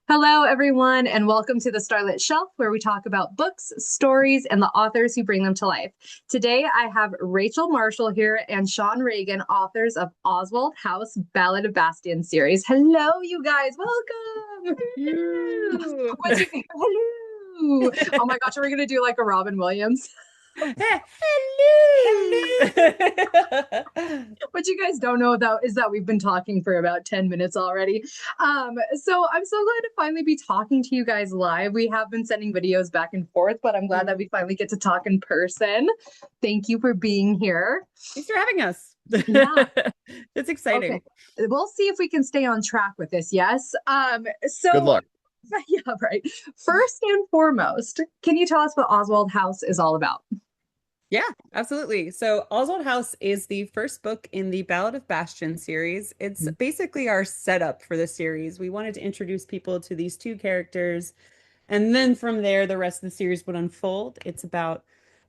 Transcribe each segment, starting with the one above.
Hello, everyone, and welcome to the Starlit Shelf, where we talk about books, stories, and the authors who bring them to life. Today, I have Rachel Marshall here and Sean Reagan, authors of Oswald House Ballad of Bastian series. Hello, you guys. Welcome. Hello. What'd you think? Hello. Oh my gosh, are we going to do like a Robin Williams? Hello. What you guys don't know though is that we've been talking for about 10 minutes already. So I'm so glad to finally be talking to you guys live. We have been sending videos back and forth, but I'm glad that we finally get to talk in person. Thank you for being here. Thanks for having us. Yeah. It's Okay. exciting. We'll see if we can stay on track with this. Yes. Good So luck. yeah, right. First and foremost, can you tell us what Oswald House is all about? Yeah, absolutely. So Oswald House is the first book in the Ballad of Bastian series. It's basically our setup for the series. We wanted to introduce people to these two characters, and then from there, the rest of the series would unfold. It's about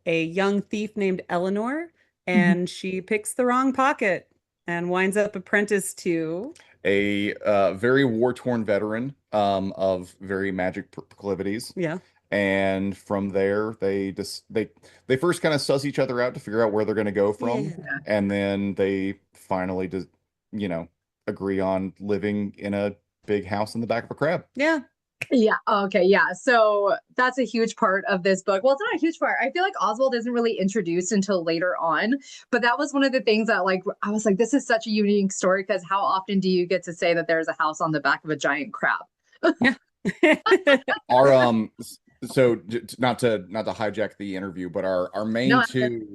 a young thief named Eleanor, Mhm. and she picks the wrong pocket and winds up apprenticed to, A very war-torn veteran of very magic proclivities, yeah. and from there they first kind of suss each other out to figure out where they're going to go from, Yeah. and then they finally just you know agree on living in a big house in the back of a crab. Yeah. Yeah. Okay. Yeah. So that's a huge part of this book. Well, it's not a huge part. I feel like Oswald isn't really introduced until later on, but that was one of the things that, like, I was like, this is such a unique story because how often do you get to say that there's a house on the back of a giant crab? Yeah. Our so not to hijack the interview, but our No, main I'm good.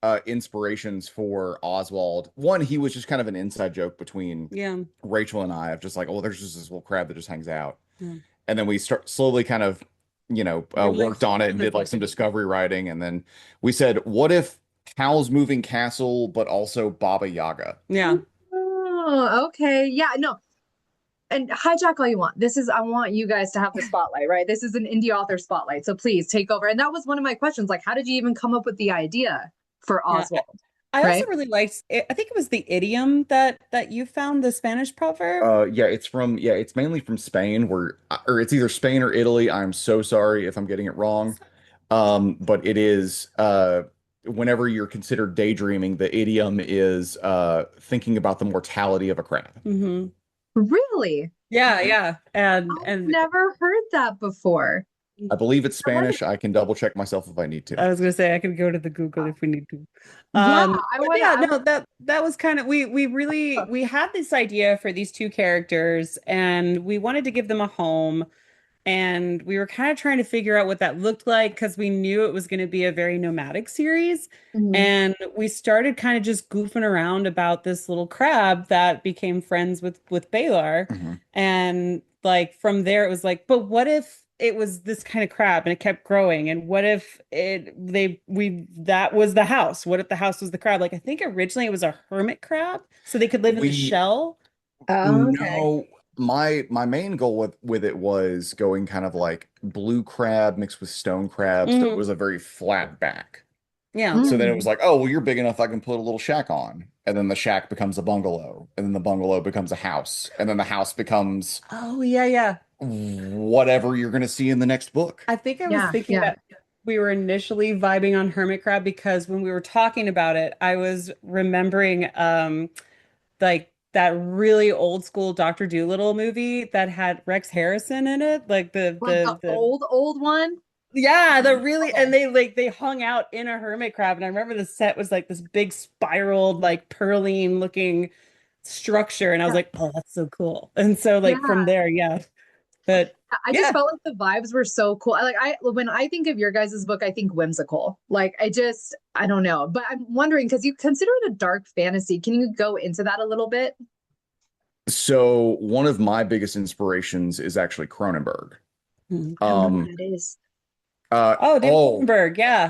two inspirations for Oswald, one, he was just kind of an inside joke between Yeah. Rachel and I, of just like, oh, there's just this little crab that just hangs out. Yeah. And then we start slowly kind of, You're like, worked on it and did like some discovery writing. And then we said, what if Howl's Moving Castle, but also Baba Yaga? yeah. Oh, okay. Yeah. No. And hijack all you want. I want you guys to have the spotlight, right? This is an indie author spotlight. So please take over. And that was one of my questions. Like, how did you even come up with the idea for Yeah. Oswald? I also Right? really liked it. I think it was the idiom that you found, the Spanish proverb. It's mainly from Spain, or it's either Spain or Italy. I'm so sorry if I'm getting it wrong. But it is whenever you're considered daydreaming, the idiom is thinking about the mortality of a crab. Hmm. Really? Yeah, yeah. And I've and never heard that before. I believe it's I want Spanish. I can double check myself if I need to. I was gonna say I could go to the Google if we need to. Yeah, I But want to. yeah, no, that was kind of we had this idea for these two characters and we wanted to give them a home. And we were kind of trying to figure out what that looked like because we knew it was going to be a very nomadic series. Mhm. And we started kind of just goofing around about this little crab that became friends with Balar. Mhm. And like from there, it was like, but what if it was this kind of crab and it kept growing? And what if that was the house? What if the house was the crab? Like I think originally it was a hermit crab, so they could live in the We shell. Oh, okay. No, my main goal with it was going kind of like blue crab mixed with stone crab, so it Hmm. was a very flat back. Yeah. So then it Mm. was like, oh, well, you're big enough, I can put a little shack on. And then the shack becomes a bungalow, and then the bungalow becomes a house, and then the house becomes Oh, yeah, yeah. whatever you're going to see in the next book. I think I was Yeah, thinking yeah. that we were initially vibing on hermit crab because when we were talking about it, I was remembering like that really old school Dr. Dolittle movie that had Rex Harrison in it, like Like the old one. yeah, the really Okay. and they hung out in a hermit crab and I remember the set was like this big spiraled like perline looking structure and I was Yeah. like, "Oh, that's so cool." And so like from Yeah. there, yeah. But I just yeah. felt like the vibes were so cool. I when I think of your guys' book, I think whimsical. Like I don't know. But I'm wondering because you consider it a dark fantasy. Can you go into that a little bit? So one of my biggest inspirations is actually Cronenberg. I don't know what Um, it is. uh, Oh, David oh, Cronenberg, yeah.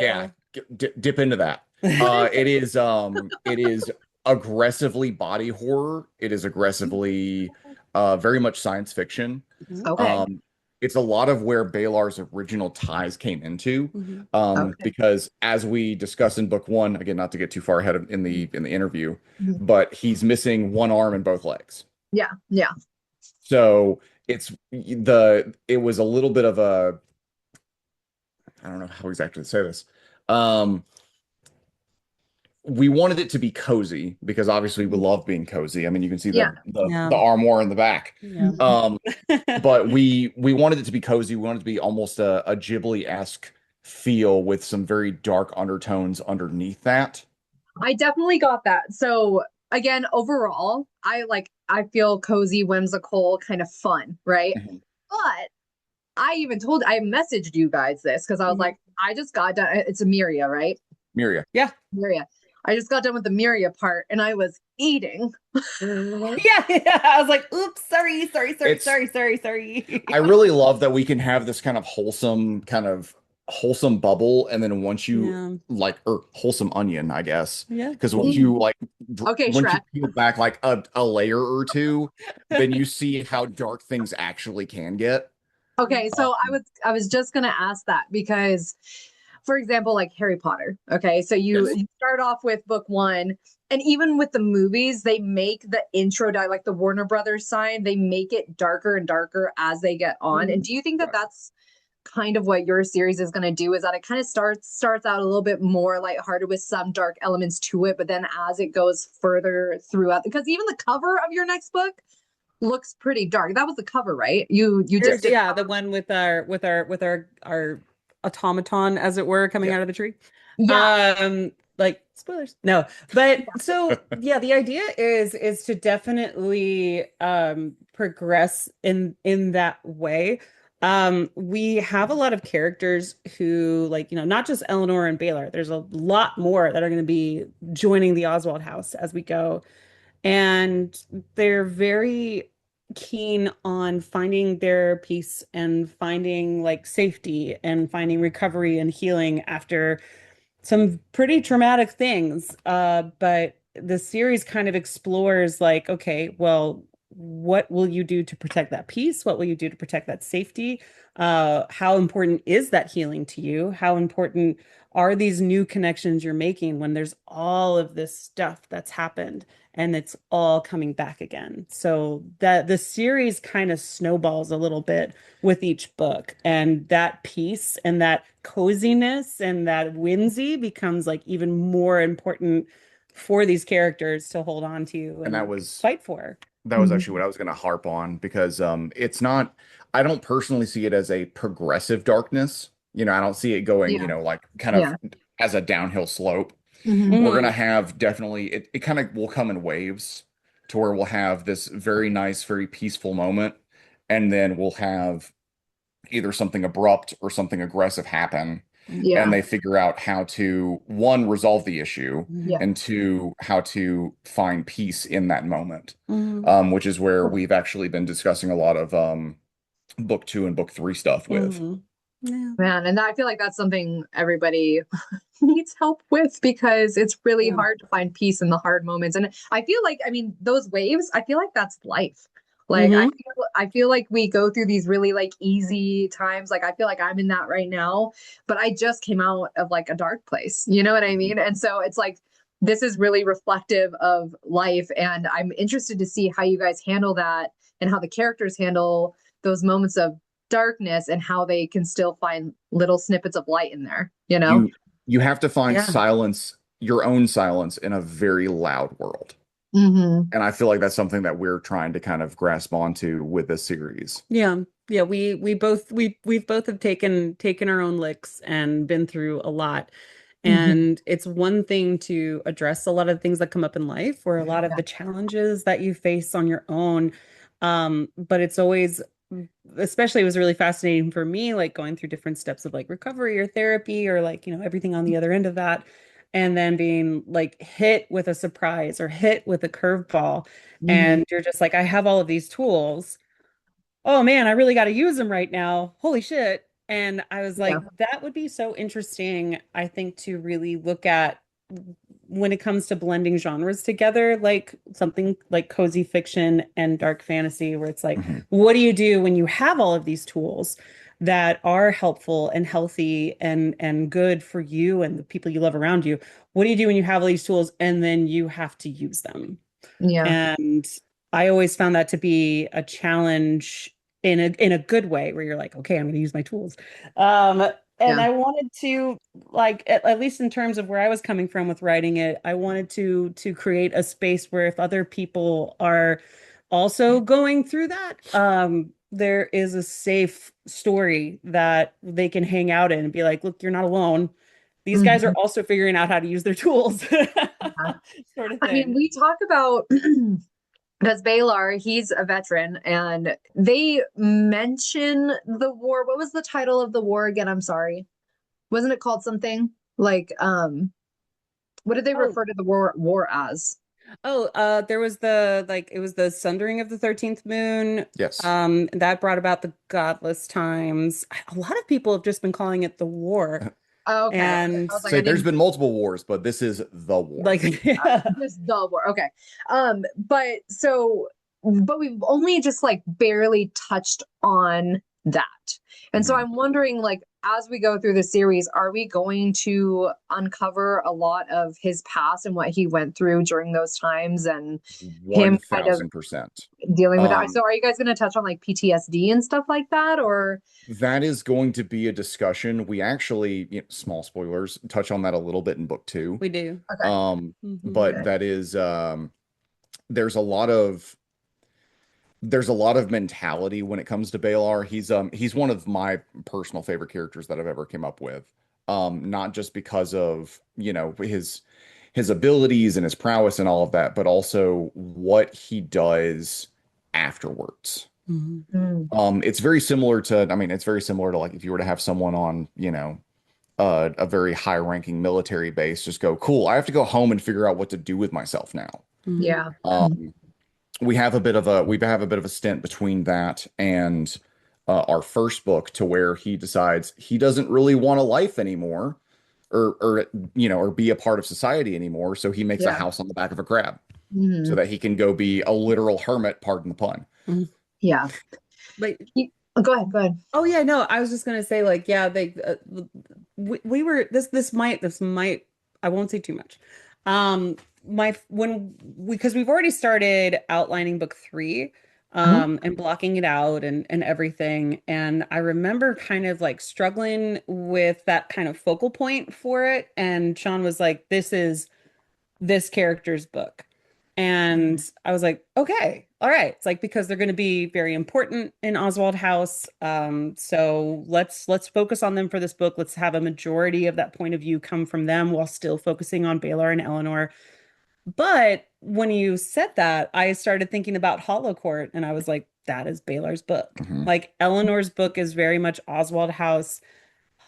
yeah. So Dip into that. What is it? It is aggressively body horror. It is aggressively very much science fiction. Okay. Um, it's a lot of where Balar's original ties came into. Mhm. Okay. Because as we discussed in book one, again, not to get too far ahead in the interview, Mhm. but he's missing one arm and both legs. Yeah. Yeah. So it was a little bit of a, I don't know how exactly to say this. Um, we wanted it to be cozy because obviously we love being cozy. I mean, you can see Yeah. Yeah. the armoire in the back. Yeah. Um, but we wanted it to be cozy. We wanted it to be almost a Ghibli-esque feel with some very dark undertones underneath that. I definitely got that. So again, overall, I feel cozy, whimsical, kind of fun, right? Mhm. But I messaged you guys this because I was Mhm. like, I just got done. It's a Miria, right? Miria. Yeah. Miria. I just got done with the Miria part and I was eating. Yeah, yeah. I was like, oops, sorry, sorry, sorry, It's sorry, sorry, sorry. I really love that we can have this kind of wholesome bubble, and then once you Yeah. like, or wholesome onion, I guess, Yeah. because once Mhm. you like, Okay, once you Shrek. peel back like a layer or two, then you see how dark things actually can get. Okay, so Um, I was just gonna ask that because, for example, like Harry Potter. Okay, so yes. you start off with book one, and even with the movies, they make the intro like the Warner Brothers sign. They make it darker and darker as they get on. And Mhm. do you think that Right. that's kind of what your series is going to do? Is that it kind of starts out a little bit more lighthearted with some dark elements to it, but then as it goes further throughout, because even the cover of your next book looks pretty dark. That was the cover, right? You just did. Yeah, the one with our automaton, as it were, coming Yeah. out of the tree. Yeah. Like spoilers. No. But so yeah, the idea is to definitely progress in that way. We have a lot of characters who, like, not just Eleanor and Baylor. There's a lot more that are going to be joining the Oswald house as we go. And they're very keen on finding their peace and finding like safety and finding recovery and healing after some pretty traumatic things. But the series kind of explores like, okay, well, what will you do to protect that peace? What will you do to protect that safety? How important is that healing to you? How important are these new connections you're making when there's all of this stuff that's happened and it's all coming back again? So that the series kind of snowballs a little bit with each book, and that peace and that coziness and that whimsy becomes like even more important for these characters to hold on to And and fight for. actually what I was going to harp on because it's not, I don't personally see it as a progressive darkness. I don't see it going, Yeah. like kind of Yeah. as a downhill slope. Hmm. We're gonna Mhm. have definitely it kind of will come in waves to where we'll have this very nice, very peaceful moment, and then we'll have either something abrupt or something aggressive happen, and Yeah. they figure out how to, one, resolve the issue, Mhm. Yeah. and two, how to find peace in that moment. Mhm. Which is where we've actually been discussing a lot of book two and book three stuff with. Mhm. Yeah. Man, and I feel like that's something everybody needs help with because it's really Yeah. hard to find peace in the hard moments. And I feel like, I mean, those waves, I feel like that's life. Like Hmm. I feel like we go through these really like easy times. Like I feel like I'm in that right now, but I just came out of like a dark place. You know what I mean? And so it's like this is really reflective of life, and I'm interested to see how you guys handle that and how the characters handle those moments of darkness and how they can still find little snippets of light in there, you know? You you have to find Yeah. silence, your own silence in a very loud world. Hmm. And I feel like that's something that we're trying to kind of grasp onto with this series. Yeah. Yeah, we've both have taken our own licks and been through a lot. Hmm. And it's one thing to address a lot of the things that come up in life or a lot of Yeah. the challenges that you face on your own. But it's always, especially it was really fascinating for me, like going through different steps of like recovery or therapy or like, everything on the other end of that. And then being like hit with a surprise or hit with a curveball. Hmm. And you're just like, I have all of these tools. Oh man, I really got to use them right now. Holy shit. And I was Yeah. like, that would be so interesting, I think, to really look at when it comes to blending genres together, like something like cozy fiction and dark fantasy, where it's like, Mhm. what do you do when you have all of these tools that are helpful and healthy and good for you and the people you love around you? What do you do when you have all these tools and then you have to use them? Yeah. And I always found that to be a challenge in a good way where you're like, okay, I'm going to use my tools. Um, and Yeah. I wanted to like at least in terms of where I was coming from with writing it, I wanted to create a space where if other people are also going through that, there is a safe story that they can hang out in and be like, look, you're not alone. These guys are Mhm. also figuring out how to use their tools, Yeah. sort of I mean, thing. we talk about because Baylor, he's a veteran, and they mention the war. What was the title of the war again? I'm sorry. Wasn't it called something like what did they Oh, refer to the war as? oh, there was the like it was the sundering of the 13th moon. Yes. That brought about the godless times. A lot of people have just been calling it the war. Oh, okay. Okay. And I was like, Say I there's didn't been multiple wars, but this is the war. like yeah. just the war. Okay. But so but we've only just like barely touched on that. And so Mhm. I'm wondering, like, as we go through the series, are we going to uncover a lot of his past and what he went through during those times and him kind of 1000%. dealing with that? Um, So are you guys going to touch on like PTSD and stuff like that, or that is going to be a discussion. We actually, small spoilers, touch on that a little bit in book two. We do. okay. But Okay. that is there's a lot of mentality when it comes to Balar. He's one of my personal favorite characters that I've ever came up with. Not just because of, his abilities and his prowess and all of that, but also what he does afterwards. Mhm. Mm. It's very similar to, I mean, it's very similar to like if you were to have someone on, a very high-ranking military base, just go, cool, I have to go home and figure out what to do with myself now. Mhm. Yeah. Um, we have a bit of a stint between that and our first book to where he decides he doesn't really want a life anymore or be a part of society anymore, so he makes a Yeah. house on the back of a crab so Mhm. that he can go be a literal hermit, pardon the pun. Mhm. Yeah. But Go ahead. Go ahead. oh yeah, no, I was just gonna say like yeah, they we were this might I won't say too much. My when we because we've already started outlining book three, Mhm. and blocking it out and everything, and I remember kind of like struggling with that kind of focal point for it, and Sean was like, "This is this character's book." And I was like, okay, all right. It's like because they're going to be very important in Oswald House. So let's focus on them for this book. Let's have a majority of that point of view come from them while still focusing on Baylor and Eleanor. But when you said that, I started thinking about Hollow Court, and I was like, that is Baylor's book. Mhm. Like Eleanor's book is very much Oswald House.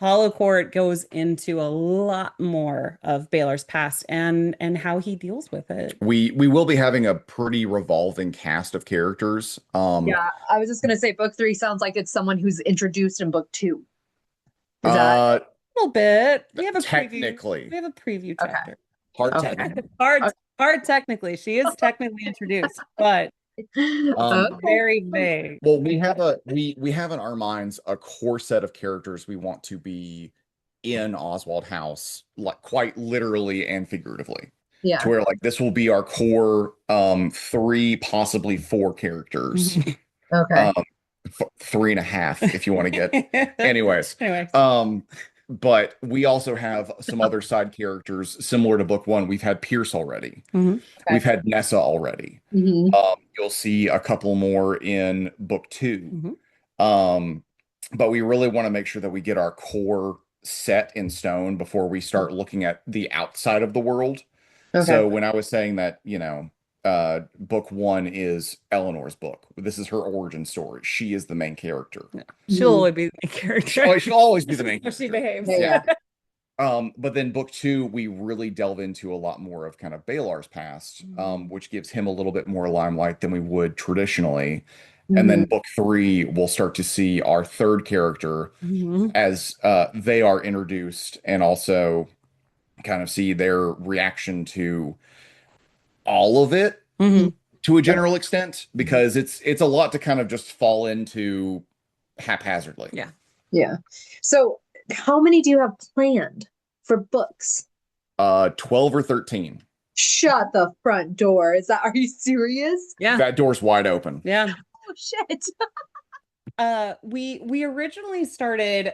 Hollow Court goes into a lot more of Baylor's past and how he deals with it. We will be having a pretty revolving cast of characters. Yeah, I was just gonna say book three sounds like it's someone who's introduced in book two. Is that uh, A little bit. We have a preview. Technically, We have a preview okay? chapter. hard Okay. technically. Hard technically. She is technically introduced, but Um, very vague. well, we have in our minds a core set of characters we want to be in Oswald House, like quite literally and figuratively. To Yeah. where like this will be our core three, possibly four characters. Okay. Um three and a half if you want to get anyways. Anyway. But we also have some other side characters similar to book one. We've had Pierce already. Mhm. We've Okay. had Nessa already. Hmm. You'll see a couple more in book two. Mhm. Um, but we really want to make sure that we get our core set in stone before we start looking at the outside of the world. Okay. So when I was saying that, book one is Eleanor's book. This is her origin story. She is the main character. Yeah. She'll always be the character. She'll always be the main If she character. behaves. Yeah. But then book two, we really delve into a lot more of kind of Balar's past, which gives him a little bit more limelight than we would traditionally. And then Mhm. book three, we'll start to see our third character Mhm. as they are introduced and also kind of see their reaction to all of it Mhm. to a general extent, because it's a lot to kind of just fall into haphazardly. Yeah. Yeah. So, how many do you have planned for books? 12 or 13. Shut the front door. Are you serious? Yeah. That door's wide open. Yeah. Oh shit. We originally started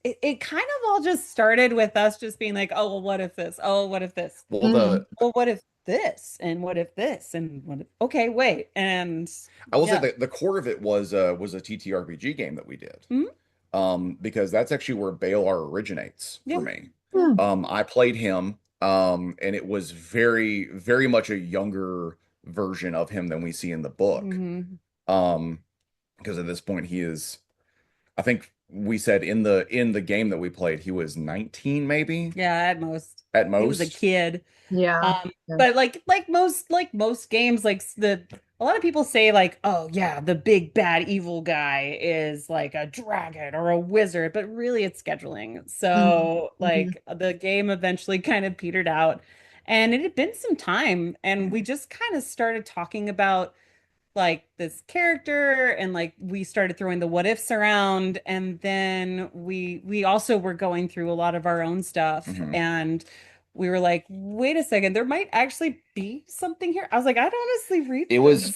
it kind of all just started with us just being like, oh well, what if this? Oh, what if this? Well, Mm. Well, what if this? And what if this? And what if, okay, wait. And I will say yeah. that the core of it was a TTRPG game that we did. Mhm. Because that's actually where Balar originates for Yeah. me. Hmm. I played him, and it was very, very much a younger version of him than we see in the book. Mhm. Um, because at this point he is, I think we said in the game that we played, he was 19 maybe Yeah, at most. at He was a most. kid. Yeah. Yeah. But like most games, like a lot of people say like, oh yeah, the big bad evil guy is like a dragon or a wizard, but really it's scheduling. Mhm. So Mhm. like the game eventually kind of petered out, and it had been some time, and we just kind of started talking about like this character, and like we started throwing the what ifs around, and then we also were going through a lot of our own stuff, Mhm. and we were like, wait a second, there might actually be something here. I was like, I'd honestly read It was this.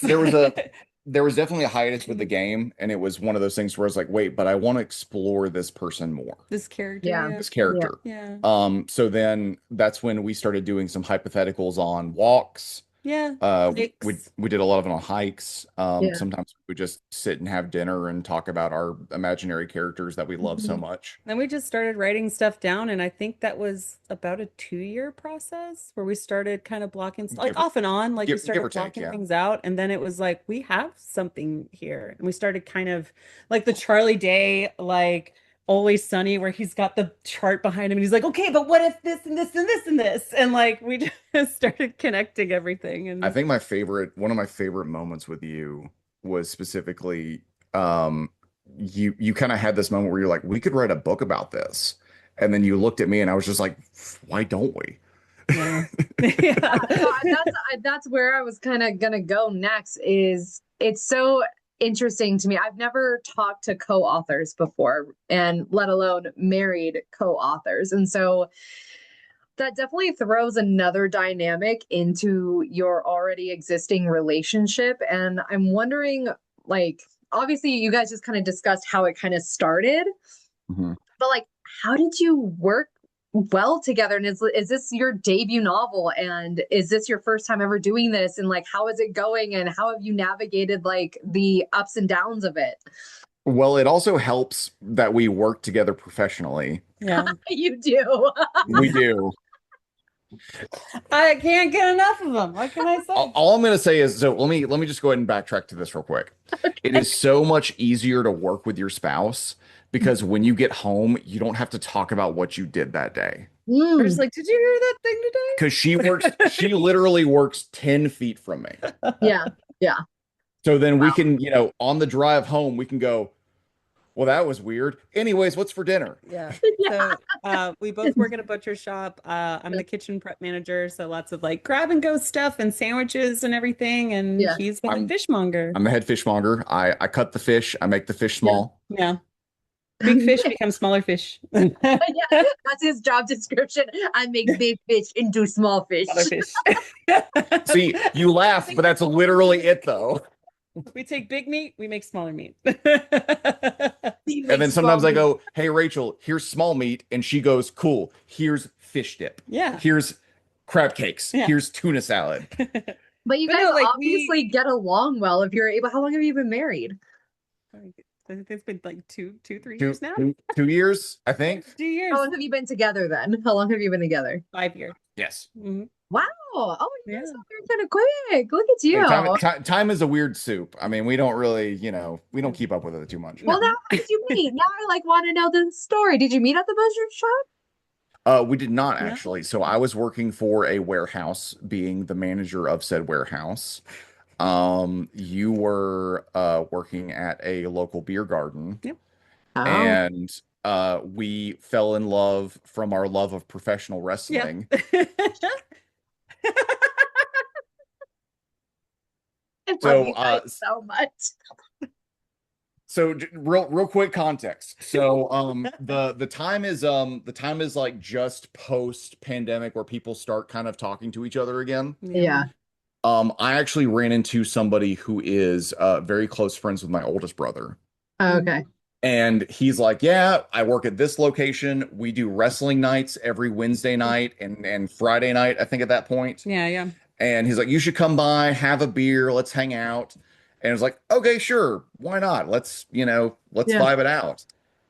there was definitely a hiatus with the game, and it was one of those things where I was like, wait, but I want to explore this person more, This character, Yeah. yeah. this Yeah. character. Yeah. So then that's when we started doing some hypotheticals on walks. Yeah. We Hikes. we did a lot of it on hikes. Yeah. Sometimes we just sit and have dinner and talk about our imaginary characters that we love so Mhm. much. Then we just started writing stuff down, and I think that was about a 2-year process where we started kind of blocking, like Give or off and on, like we give or started take, blocking yeah. things out, and then it was like we have something here, and we started kind of like the Charlie Day, like Always Sunny, where he's got the chart behind him, and he's like, okay, but what if this and this and this and this, and like we just started connecting everything, I and think one of my favorite moments with you was specifically um you kind of had this moment where you're like, we could write a book about this. And then you looked at me and I was just like, why don't we? yeah, Yeah, no, yeah. that's where I was kind of gonna go next. Is it's so interesting to me. I've never talked to co-authors before, and let alone married co-authors, and so that definitely throws another dynamic into your already existing relationship. And I'm wondering, like, obviously, you guys just kind of discussed how it kind of started, Mhm. but like, how did you work well together? And is this your debut novel? And is this your first time ever doing this? And like, how is it going? And how have you navigated like the ups and downs of it? Well, it also helps that we work together professionally. Yeah. You do. We do. I can't get enough of them. What can I say? All I'm gonna say is, so let me just go ahead and backtrack to this real quick. It is so much easier to work with your spouse because when you get home, you don't have to talk about what you did that day. We're just Mm, like, did you hear that thing Because she literally works 10 feet from me. yeah. Yeah. So then we Wow. can, on the drive home, we can go, well, that was weird. Anyways, what's for dinner? today? Yeah. Yeah. So we both work at a butcher shop. I'm the kitchen prep manager, so lots of like grab and go stuff and sandwiches and everything. And Yeah. he's the head I'm fishmonger. I'm the head fishmonger. I cut the fish, I make the fish Yeah. small. Yeah. Big fish becomes smaller fish. Yeah, that's his job description. I make big fish into small fish. Smaller fish. See, you laugh, but that's literally it though. We take big meat, we make smaller meat. He And then makes sometimes small I meat. go, hey, Rachel, here's small meat. And she goes, cool. Here's fish dip. Yeah. Here's crab cakes. Yeah. Here's tuna salad. But you But guys no, like obviously get along well if you're able. How long have you been married? I think it's been like 3 Two, years now. 2 years, I think. 2 years. How long have you been together then? How long have you been together? 5 years. Yes. Mhm. Wow. Oh, you guys Yeah. got married kind of quick. Look at Hey, you. time is a weird soup. I mean, we don't really, we don't Yeah. keep up with it too much. Well, now how did you meet? Now I like want to know the story. Did you meet at the butcher shop? We did not No. actually. So I was working for a warehouse, being the manager of said warehouse. You were working at a local beer garden, Yep. Oh. and we fell in love from our love of professional Yeah. wrestling. I love So you guys so much. so real quick context. So the time is like just post pandemic where people start kind of talking to each other again. Yeah. I actually ran into somebody who is very close friends with my oldest brother. Okay. And he's like, yeah, I work at this location. We do wrestling nights every Wednesday night and Friday night, I think at that point. Yeah, yeah. And he's like, you should come by, have a beer, let's hang out. And it's like, okay, sure, why not? Let's Yeah. vibe it out.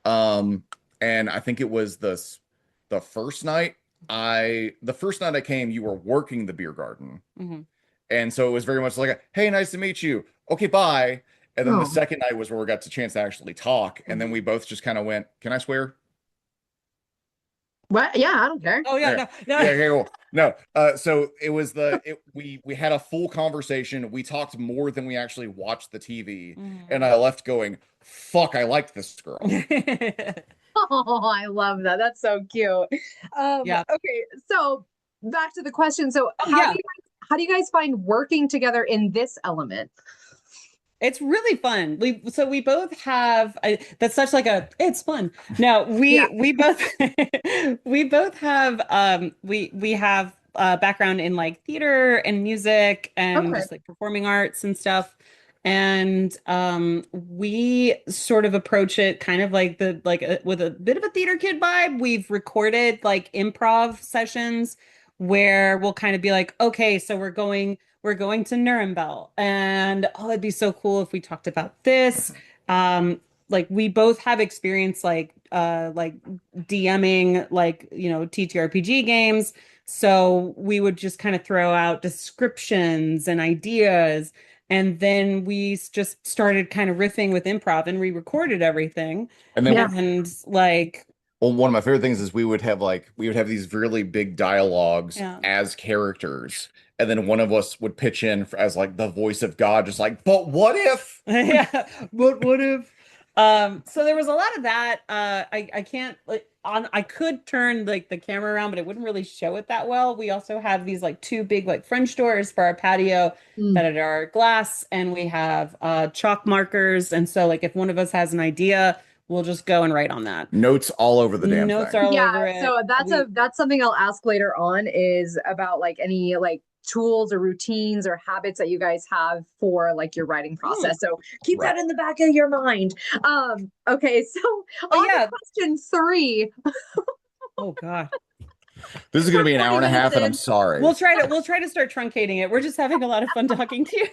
Um, and I think it was the first night I came, you were working the beer garden. Hmm. And so it was very much like, hey, nice to meet you. Okay, bye. And then the Oh. second night was where we got the chance to actually talk. And then we both just kind of went, can I swear? What? Yeah, I don't care. Oh yeah, Yeah. no, no. Yeah, okay, cool. No. So it was we had a full conversation. We talked more than we actually watched the TV. And Mhm. I left going, fuck, I liked this girl. Oh, I love that. That's so cute. Yeah. Okay, so back to the question. So Oh yeah. how do you guys find working together in this element? It's really fun. We both have that's such like a it's fun. No, Yeah. we both we both have we have background in like theater and music and Okay. just like performing arts and stuff. And we sort of approach it kind of like with a bit of a theater kid vibe. We've recorded like improv sessions where we'll kind of be like, okay, so we're going to Nuremberg, and oh, it'd be so cool if we talked about this. Like we both have experience like DMing like TTRPG games. So we would just kind of throw out descriptions and ideas, and then just started kind of riffing with improv and re-recorded everything. And then Yeah. And like, well, one of my favorite things is we would have these really big dialogues yeah. as characters. And then one of us would pitch in as like the voice of God, just like, but what if? Yeah, but what if so there was a lot of that. I can't like on I could turn like the camera around, but it wouldn't really show it that well. We also have these like two big like French doors for our patio Mm. that are glass, and we have chalk markers, and so like if one of us has an idea, we'll just go and write on that. Notes all over the damn Notes thing. are all Yeah, over it. so We that's something I'll ask later on is about like any like tools or routines or habits that you guys have for like your writing Hmm. process. So keep Right. that in the back of your mind. Okay, so But on to yeah, question three. oh God. This is going We're to be an hour 20 and a minutes half, and I'm in. sorry. We'll try to start truncating it. We're just having a lot of fun talking to you.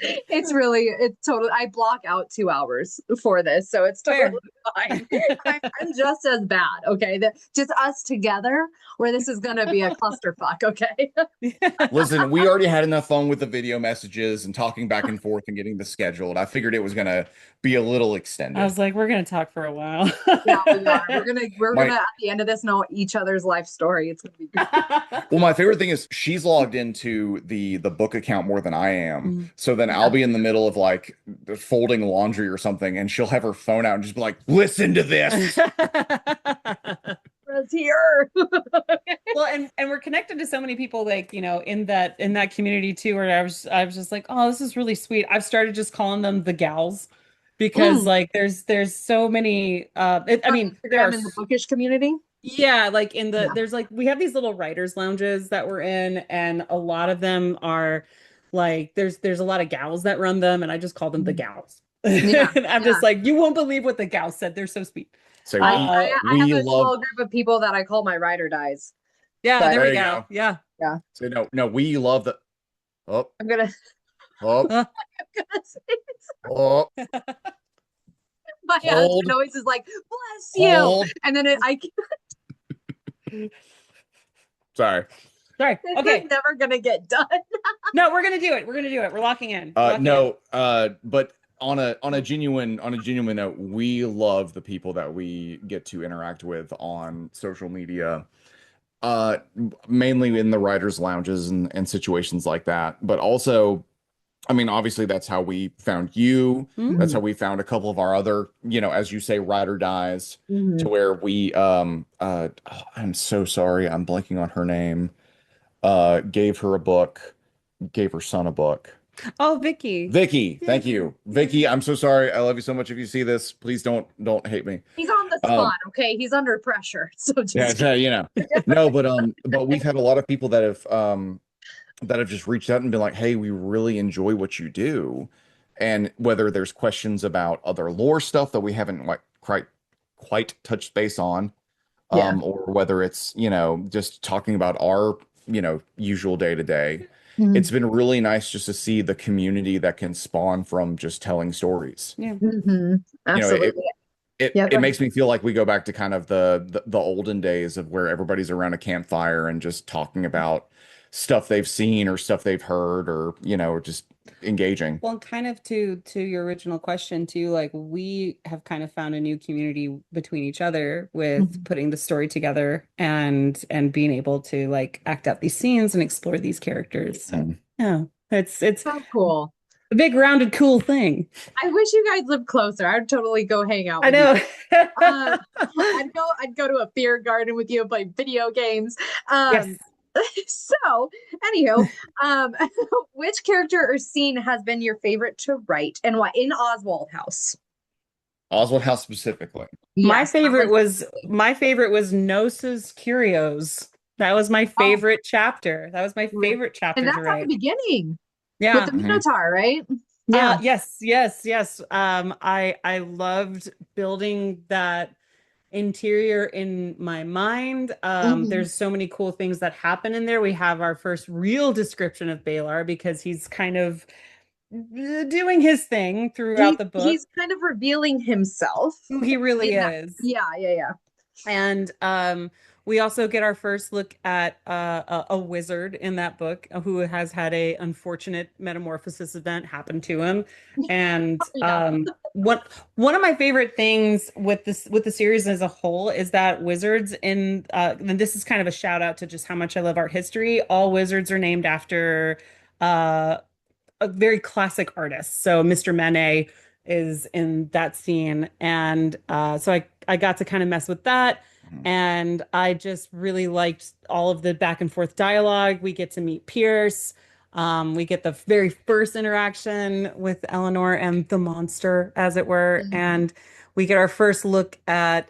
It's totally, I block out 2 hours for this, so it's totally Fair. fine. I'm just as bad, okay? Just us together, where this is gonna be a clusterfuck, okay? Listen, we already had enough fun with the video messages and talking back and forth and getting this scheduled. I figured it was going to be a little I extended. was like, we're gonna talk for a while. Yeah, we are. We're gonna My at the end of this know each other's life story. It's gonna be great. Well, my favorite thing is she's logged into the book account more than I am. Mm. So then I'll Yeah. be in the middle of like folding laundry or something, and she'll have her phone out and just be like, "Listen to this." It's here. Well, and we're connected to so many people like, in that community too, where I was just like, oh, this is really sweet. I've started just calling them the gals because Mm. like there's so many I On mean, there are Instagram in the bookish community. yeah, like in the Yeah. there's like we have these little writers lounges that we're in, and a lot of them are like there's a lot of gals that run them, and I just call them the gals. Yeah, And I'm yeah. just like, you won't believe what the gals said. They're so sweet. So I, we I Uh I have we a love. small group of people that I call my ride or dies. yeah, But there we There you go. go. Yeah. yeah, So no, we love the. Oh, I'm gonna, oh, Uh, gonna say oh, my husband hold, always is like, "Bless you," hold. and then Sorry. Sorry. this Okay. is never gonna get done. No, we're gonna do it. We're gonna do it. We're locking in. We're locking in. No, but on a genuine note, we love the people that we get to interact with on social media. Uh, Mainly in the writers' lounges and situations like that. But also, I mean, obviously that's how we found you. Hmm? That's how we found a couple of our other, as you say, ride or dies, to Mhm. where we I'm so sorry, I'm blanking on her name. Gave her a book, gave her son a book. Oh, Vicky. Vicky, thank Vicky. you. Vicky, I'm so sorry. I love you so much. If you see this, please don't hate me. He's on the Um, spot, okay? He's under pressure, so yeah, just no, but we've had a lot of people that have just reached out and been like, "Hey, we really enjoy what you do." and whether there's questions about other lore stuff that we haven't quite touched base on, Yeah. or whether it's, just talking about our, usual day to day. Mhm. It's been really nice just to see the community that can spawn from just telling stories. Yeah. You know, it Absolutely. it Yeah, go it ahead. makes me feel like we go back to kind of the olden days of where everybody's around a campfire and just talking about stuff they've seen or stuff they've heard, or just engaging. Well, and kind of to your original question too, like we have kind of found a new community between each other with Mhm. putting the story together and being able to like act out these scenes and explore these characters. So Mhm. yeah, it's So cool. a big rounded cool thing. I wish you guys lived closer. I'd totally go hang out I with you. know. Uh, I'd go to a beer garden with you and play video games. Yes. Um, so anywho, um, which character or scene has been your favorite to write and why in Oswald House? Oswald House specifically. My Yes, that favorite one was specifically. my favorite was Gnosis Curios. That was my Oh, favorite chapter. That was my really? favorite And chapter to that's at the write. beginning with Yeah. the Hmm. Minotaur, right? Yeah. Yes, yes, yes. I loved building that interior in my mind. Mhm. There's so many cool things that happen in there. We have our first real description of Balar because he's kind of doing his thing throughout the book, He's kind of revealing himself who he really in that. is. Yeah, yeah, yeah. And we also get our first look at a wizard in that book who has had a unfortunate metamorphosis event happen to him. And Yeah. one of my favorite things with the series as a whole is that wizards in and this is kind of a shout out to just how much I love art history. All wizards are named after uh, a very classic artist. So Mr. Manet is in that scene, and so I got to kind of mess with that, and I just really liked all of the back and forth dialogue. We get to meet Pierce. We get the very first interaction with Eleanor and the monster, as it were, Mhm. and we get our first look at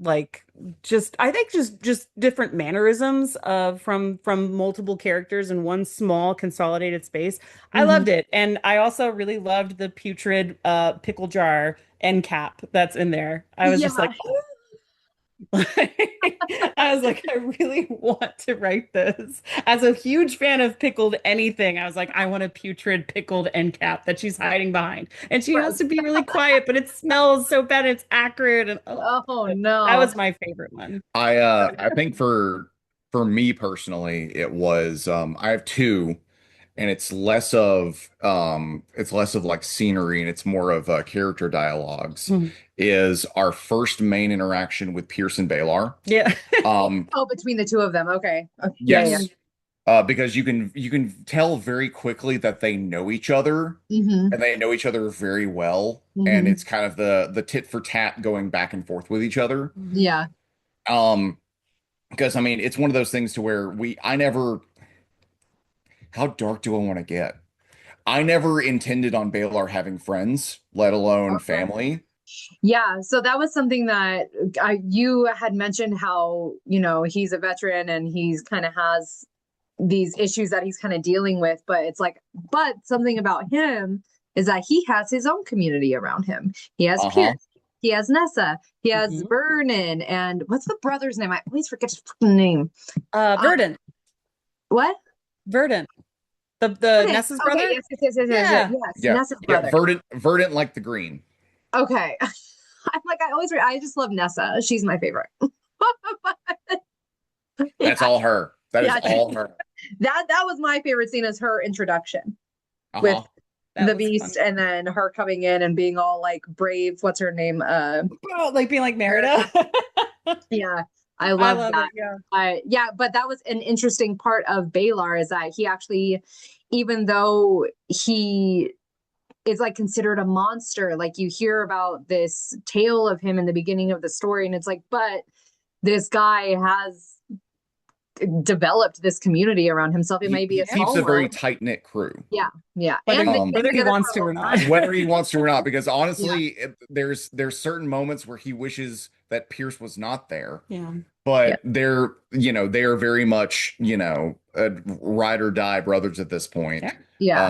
like just I think just different mannerisms from multiple characters in one small consolidated space. I Mhm. loved it. And I also really loved the putrid pickle jar end cap that's in there. I was just Yeah. like, I was like, I really want to write this. As a huge fan of pickled anything, I was like, I want a putrid pickled end cap that she's hiding behind. And she has Gross. to be really quiet, but it smells so bad. It's acrid. And oh, Oh that no. was my favorite one. I think for me personally, it was I have two, and it's less of like scenery and it's more of character dialogues. Mhm. Is our first main interaction with Pierce and Balar. Yeah. Um, Oh, between the two of them. Okay. Yeah, yeah. yes, because you can tell very quickly that they know each other, Mm-hmm. and they know each other very well, and Mm-hmm. it's kind of the tit for tat going back and forth with each other. Mhm. Yeah. Um, because I mean, it's one of those things to where I never, how dark do I want to get? I never intended on Baylor having friends, let alone Okay. family. Yeah. So that was something that you had mentioned how, he's a veteran and he's kind of has these issues that he's kind of dealing with, but it's like, but something about him is that he has his own community around him. He has Uh-huh. Pierce, he has Nessa, he has Mhm. Vernon, and what's the brother's name? I always forget his fucking name. Uh, Verdant. what? Verdant. The Vernon. Ness's Okay, brother? yes, yes, yes, yes, yes, yes, Yeah. yes, Yeah. Nessa's Yeah. brother. Verdant like the green. Okay. I'm like, I just love Nessa. She's my favorite. That's Yeah, all her. That is yeah. all her. That was my favorite scene is her introduction with Uh-huh. That the was fun. beast and then her coming in and being all like brave. What's her name? Oh, like being like Erica. Merida. Yeah, I I love love that. it. Yeah. Yeah, but that was an interesting part of Balar is that he actually, even though he is like considered a monster, like you hear about this tale of him in the beginning of the story, and it's like, but this guy has developed this community around himself. It may be He a keeps small a very world. tight-knit crew. Yeah, yeah, Whether and he, they've Um, been whether he together wants for to a or long not. time. whether he wants to or not, because Yeah, honestly, there's certain moments where he wishes that Pierce was not there. Yeah. yeah, But they are very much, ride or die brothers at this point. Yeah.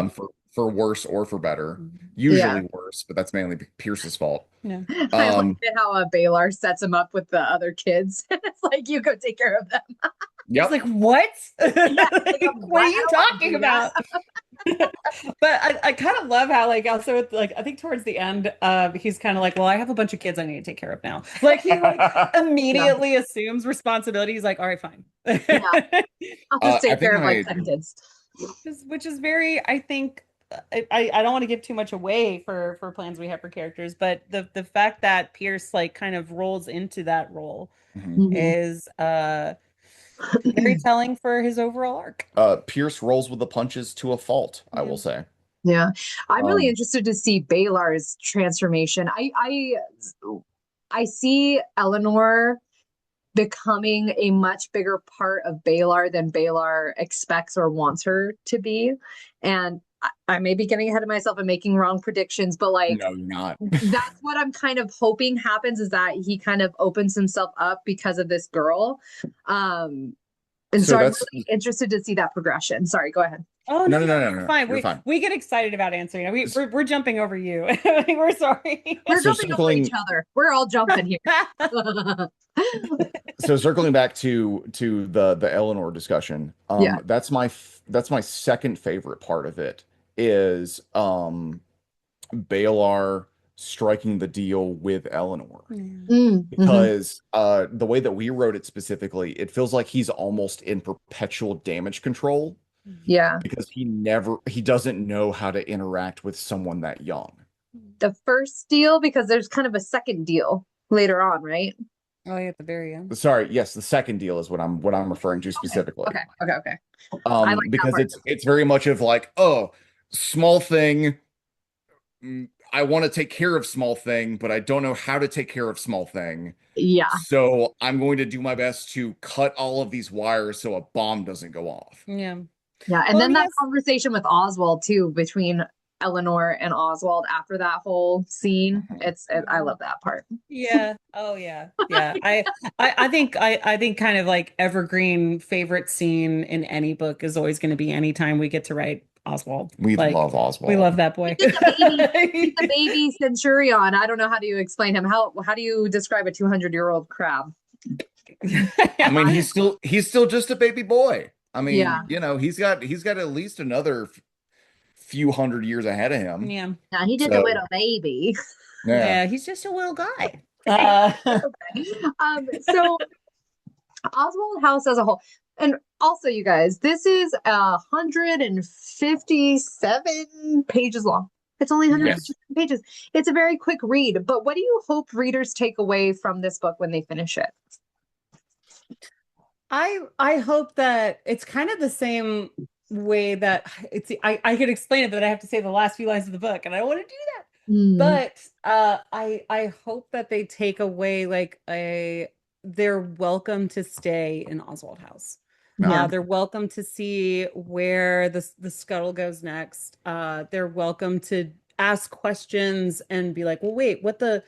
yeah. For for worse or for better. Yeah. Usually worse, but that's mainly Pierce's fault. Yeah. I like Um, it how Baylor sets him up with the other kids. It's like, you go take care of them. It's yep. like, what? Yeah, like, Like, what what? are I you don't want to talking do that. about? But I kind of love how, like, also with, like, I think towards the end, he's kind of like, well, I have a bunch of kids I need to take care of now. Like, he like Yeah. immediately assumes responsibility. He's like, all right, fine. Yeah. I'll just I take think care of like my 10 kids. Which is very, I think, I don't want to give too much away for plans we have for characters, but the fact that Pierce like kind of rolls into that role Mhm. Mhm. is very telling for his overall arc. Pierce rolls with the punches to a fault, I Yeah. will say. Yeah. I'm really Um, interested to see Baylor's transformation. I see Eleanor becoming a much bigger part of Baylor than Baylor expects or wants her to be. And I may be getting ahead of myself and making wrong predictions, but like, no, you're not. that's what I'm kind of hoping happens, is that he kind of opens himself up because of this girl. And So so I'm that's really interested to see that progression. Sorry, go ahead. Oh no, no, no, no, no, no, you're no. fine. You're fine. We get excited about answering. S- We're jumping over you. We're sorry. We're So jumping over each circling, other. We're all jumping here. so circling back to the Eleanor discussion, Yeah. that's my second favorite part of it is Balar striking the deal with Eleanor. Yeah. Mm-hmm. Because the way that we wrote it specifically, it feels like he's almost in perpetual damage control Yeah. because he doesn't know how to interact with someone that young. The first deal, because there's kind of a second deal later on, right? Oh, yeah, at the very end. Sorry, yes, the second deal is what I'm referring to Okay. specifically. Okay. I like that Because part. it's very much of like, oh, small thing. I want to take care of small thing, but I don't know how to take care of small thing. Yeah. So I'm going to do my best to cut all of these wires so a bomb doesn't go off. Yeah. Yeah. And Well, then and that yes. conversation with Oswald too, between Eleanor and Oswald after that whole scene. I love that part. Yeah. Oh yeah. Yeah. I think kind of like evergreen favorite scene in any book is always going to be anytime we get to write Oswald. We Like love we love Oswald. that He's boy. just a baby. He's a baby centurion. I don't know how do you explain him. How do you describe a 200-year-old crab? I mean, he's still just a baby boy. I mean, Yeah. he's got at least another few hundred years ahead of him. Yeah. Yeah, he just a So, little baby. yeah. Yeah, he's just a little guy. So Oswald House as a whole, and also you guys, this is 157 pages long. It's only Yes. 157 pages. It's a very quick read, but what do you hope readers take away from this book when they finish it? I hope that it's kind of the same way that I could explain it, but I have to say the last few lines of the book, and I don't want to do that. Mm, But I hope that they take away like they're welcome to stay in Oswald House. yeah. They're welcome to see where the scuttle goes next. They're welcome to ask questions and be like, well, wait, what the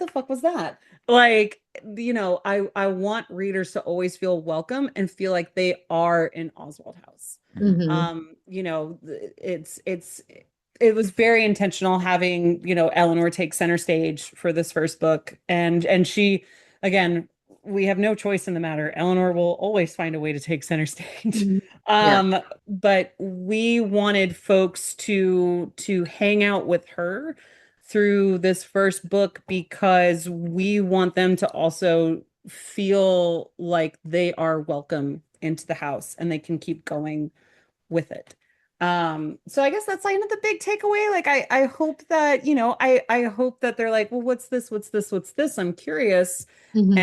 fuck was that? Like, I want readers to always feel welcome and feel like they are in Oswald House. Mhm. It was very intentional having, Eleanor take center stage for this first book. And she, again, we have no choice in the matter. Eleanor will always find a way to take center stage. Mhm. Yeah. But we wanted folks to hang out with her through this first book because we want them to also feel like they are welcome into the house and they can keep going with it. So I guess that's like the big takeaway. Like I hope that, I hope that they're like, well, what's this? What's this? What's this? I'm curious. Mhm.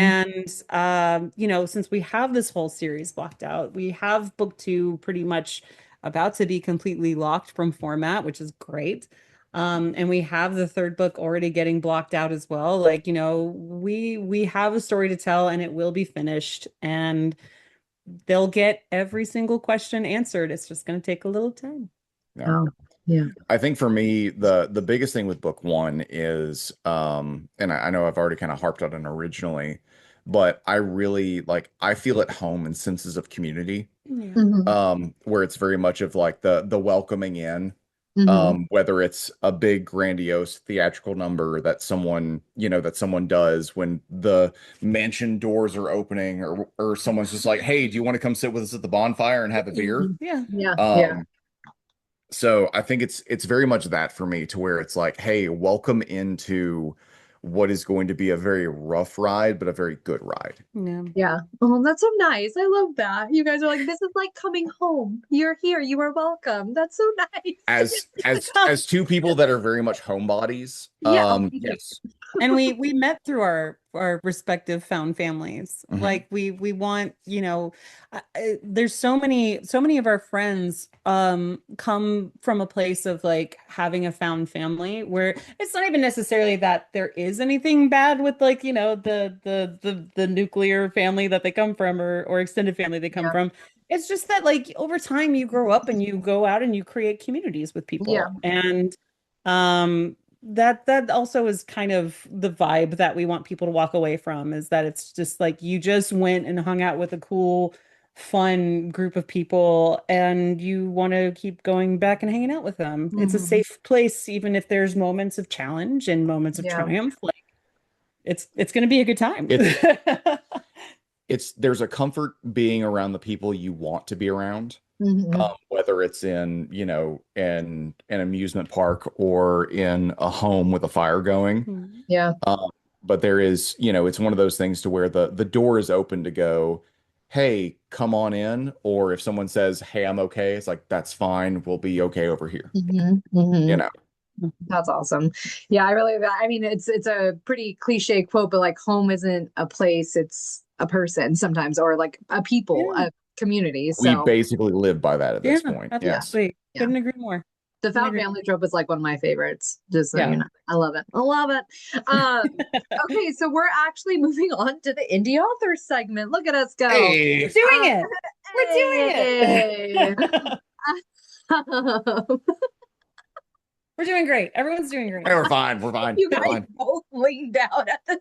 And since we have this whole series blocked out, we have book two pretty much about to be completely locked from format, which is great. And we have the third book already getting blocked out as well. Like, we have a story to tell and it will be finished and they'll get every single question answered. It's just going to take a little time. Yeah. Oh, yeah. I think for me, the biggest thing with book one is, and I know I've already kind of harped on it originally, but I really I feel at home in senses of community, Yeah. Mhm. where it's very much of like the welcoming in. Hmm. Whether it's a big grandiose theatrical number that someone does when the mansion doors are opening, or someone's just like, hey, do you want to come sit with us at the bonfire and have a beer? Yeah. Yeah, yeah, Um, so I think it's very much that for me, to where it's like, hey, welcome into what is going to be a very rough ride, but a very good ride. Yeah. yeah. Oh, that's so nice. I love that. You guys are like, this is like coming home. You're here. You are welcome. That's so nice. As two people that are very much homebodies, Yeah. Oh, me too. yes. And we met through our respective found families. Mhm. Like we want, there's so many of our friends come from a place of like having a found family where it's not even necessarily that there is anything bad with like, the nuclear family that they come from, or extended family they come Yeah. from. It's just that like over time you grow up and you go out and you create communities with Yeah. people. And that also is kind of the vibe that we want people to walk away from, is that it's just like you just went and hung out with a cool, fun group of people and you want to keep going back and hanging out with them. It's a Mhm. safe place, even if there's moments of challenge and moments of Yeah. triumph. Like it's going to be a good time. It's there's a comfort being around the people you want to be around. Hmm. Whether it's in, in an amusement park or in a home with a fire going. Mhm. Yeah. Um, but there is, it's one of those things to where the door is open to go, hey, come on in. Or if someone says, hey, I'm okay, it's like, that's fine. We'll be okay over here. Hmm. Hmm. You know, That's awesome. Yeah, I really, I mean, it's a pretty cliche quote, but like home isn't a place, it's a person sometimes, or like a people, Yeah. a community. we So basically live by that at Yeah, this point. yeah, Yes. absolutely. yeah. Couldn't agree more. The Couldn't found agree family trope is like one of my favorites, just so more. you know. I love it. I love it. Okay, so we're actually moving on to the indie author segment. Look at us go. We're Hey, doing Um, it. We're doing hey. it. We're doing great. Everyone's doing great. we're fine. We're fine. You We're guys fine. both leaned down at the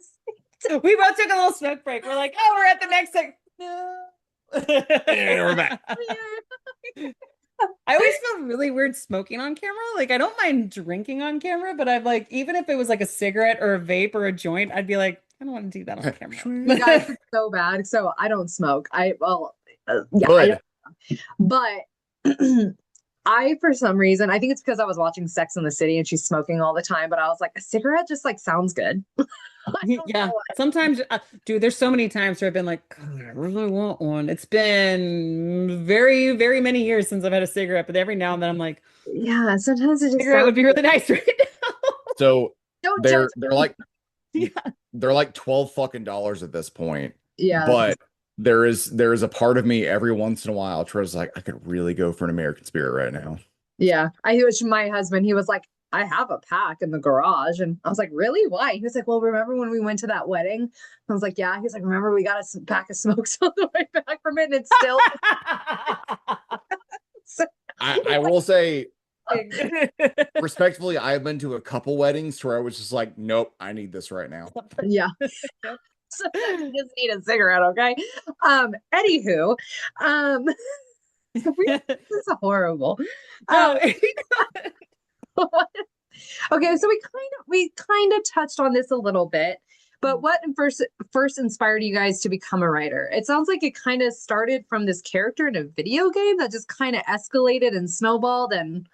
We both took a little smoke break. We're like, oh, we're at the next thing. No. Hey, we're back. I always feel really weird smoking on camera. Like, I don't mind drinking on camera, but I've like, even if it was like a cigarette or a vape or a joint, I'd be like, I don't want to do that on You guys, camera. it's so bad. So I don't smoke. Yeah, I Good. don't. But I, for some reason, I think it's because I was watching Sex in the City and she's smoking all the time. But I was like, a cigarette just like sounds good. I don't Yeah, know. sometimes, dude, there's so many times where I've been like, God, I really want one. It's been very, very many years since I've had a cigarette, but every now and then I'm like, Yeah, sometimes it just cigarette would sounds be good. really nice right So Don't judge they're me. like now. they're like 12 fucking dollars at this point. Yeah, But there is a part of me every once in a while tries like, I could really go for an American Spirit right now. yeah. I was my husband. He was like, I have a pack in the garage, and I was like, really? Why? He was like, well, remember when we went to that wedding? I was like, yeah. He was like, remember we got a pack of smokes on the way back from it, and it's still. I will say, respectfully, I've been to a couple weddings where I was just like, nope, I need this right now. Yeah. So you just need a cigarette, okay? Anywho, um, this is horrible. No. Okay, so we kind of touched on this a little bit, but what first inspired you guys to become a writer? It sounds like it kind of started from this character in a video game that just kind of escalated and snowballed and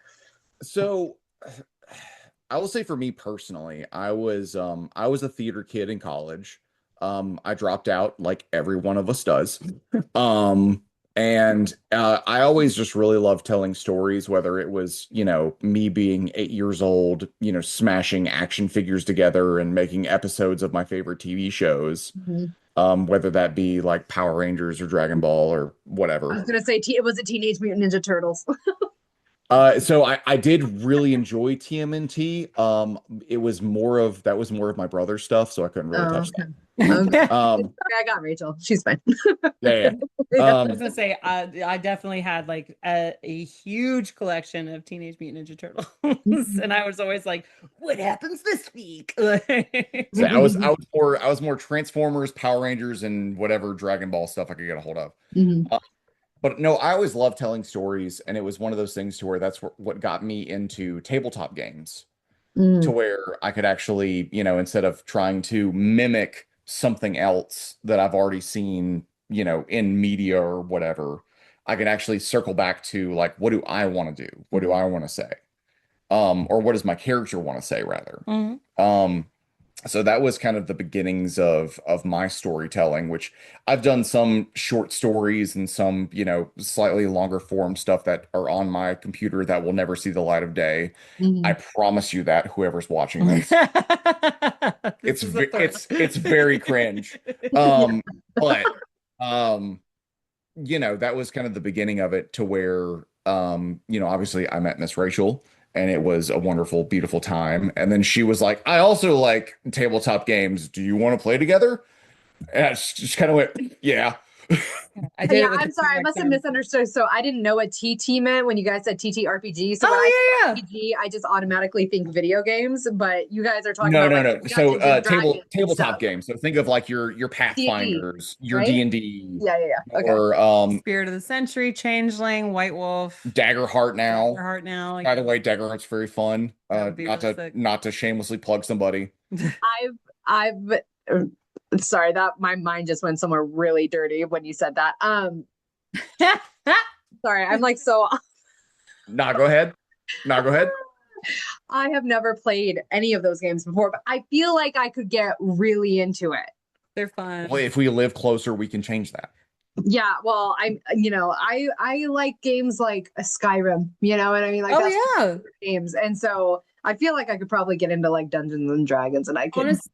So I will say, for me personally, I was a theater kid in college. I dropped out like every one of us does. Um and I always just really loved telling stories, whether it was, me being 8 years old, smashing action figures together and making episodes of my favorite TV shows, Mhm. whether that be like Power Rangers or Dragon Ball or I whatever. was gonna say it was a Teenage Mutant Ninja Turtles. So I did really enjoy TMNT. It was more of that was more of my brother's stuff, so I couldn't really Oh, touch okay. that. Okay. Um, I got Rachel. She's fine. yeah, Yeah. yeah. I was gonna say, I definitely had like a huge collection of Teenage Mutant Ninja Turtles, and I was always like, "What happens this week?" So I was more Transformers, Power Rangers, and whatever Dragon Ball stuff I could get a hold of. Mhm. But no, I always loved telling stories, and it was one of those things to where that's what got me into tabletop games, to Mm, where I could actually, instead of trying to mimic something else that I've already seen, in media or whatever, I can actually circle back to like, what do I want to do? What do I want to say? Or what does my character want to say rather? Mhm. Um, so that was kind of the beginnings of my storytelling, which I've done some short stories and some, slightly longer form stuff that are on my computer that will never see the light of day. I mhm. promise you that whoever's watching this, This is a threat. it's very cringe. Yeah. But um that was kind of the beginning of it, to where obviously I met Miss Rachel, and it was a wonderful, beautiful time. And then she was like, I also like tabletop games. Do you want to play together? And I just kind of went, yeah. I did Yeah, it with the I'm sorry. I must have TXM. misunderstood. So I didn't know what TT meant when you guys said TTRPG. So when I Oh think RPG, I just automatically think video games, but you guys are talking No, about no, like no. So Dungeons and Dragons and tabletop stuff. games. So think of like your D&D, Pathfinders, your right? D&D, Yeah, yeah, yeah. Okay. or Spirit of the Century, Changeling, White Wolf, Daggerheart now. Daggerheart now. By the Yeah, way, Daggerheart's very fun. that would be Not really to sick. not to shamelessly plug somebody. I've sorry that my mind just went somewhere really dirty when you said that. Sorry, I'm like so Nah, go ahead. Nah, go ahead. I have never played any of those games before, but I feel like I could get really into it. They're Well, fun. if we live closer, we can change that. Yeah, well, I like games like a Skyrim, you know what I mean? Like Oh that's yeah. games. And so I feel like I could probably get into like Dungeons and Dragons and I could Honestly,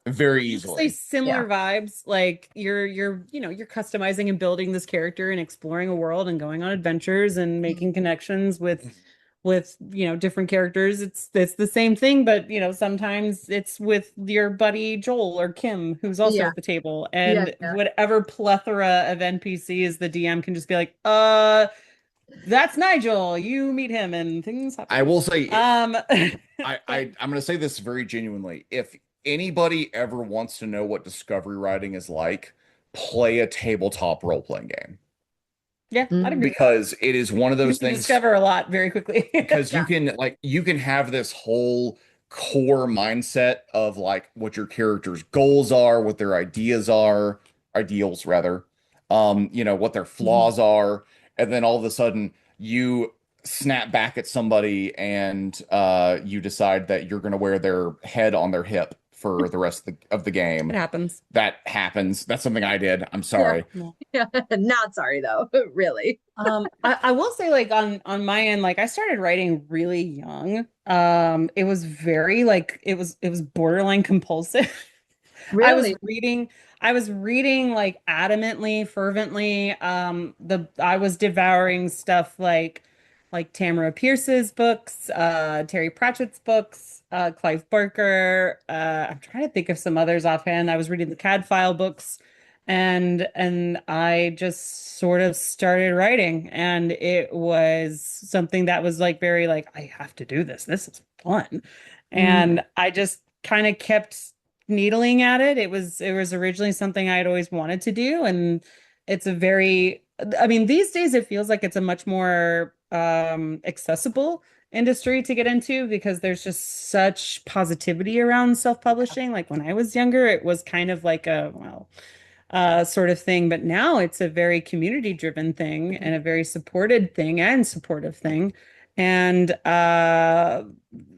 Very easily. similar yeah. vibes. Like you're customizing and building this character and exploring a world and going on adventures and making connections with different characters. It's the same thing, but sometimes it's with your buddy Joel or Kim, who's also Yeah. at the table, Yeah. and Yeah. whatever plethora of NPCs, the DM can just be like, that's Nigel. You meet him and things I happen. will say, Um, I'm going to say this very genuinely. If anybody ever wants to know what discovery writing is like, play a tabletop role-playing game, yeah, I'd Mm, agree. because it is one of You those can things. discover a lot very quickly. Because yeah. you can have this whole core mindset of like what your character's goals are, what their ideals rather, what their Mhm. flaws are, and then all of a sudden you snap back at somebody, and you decide that you're going to wear their head on their hip for the rest of the It game. happens. That happens. That's something I did. I'm Yeah. sorry. Yeah. Yeah. Not sorry though, really. I will say like on my end, like I started writing really young. It was very like it was borderline compulsive. I was Really? reading, I was reading like adamantly, fervently. I was devouring stuff like Tamara Pierce's books, Terry Pratchett's books, Clive Barker. I'm trying to think of some others offhand. I was reading the Cadfile books, and I just sort of started writing, and it was something that was like very like I have to do this. This is fun, Mm, and I just kind of kept needling at it. It was originally something I'd always wanted to do, and it's a very I mean, these days it feels like it's a much more accessible industry to get into because there's just such positivity around self-publishing. Like when I was younger, it was kind of like a well, sort of thing, but now it's a very community-driven thing and a very supported thing and supportive thing. And I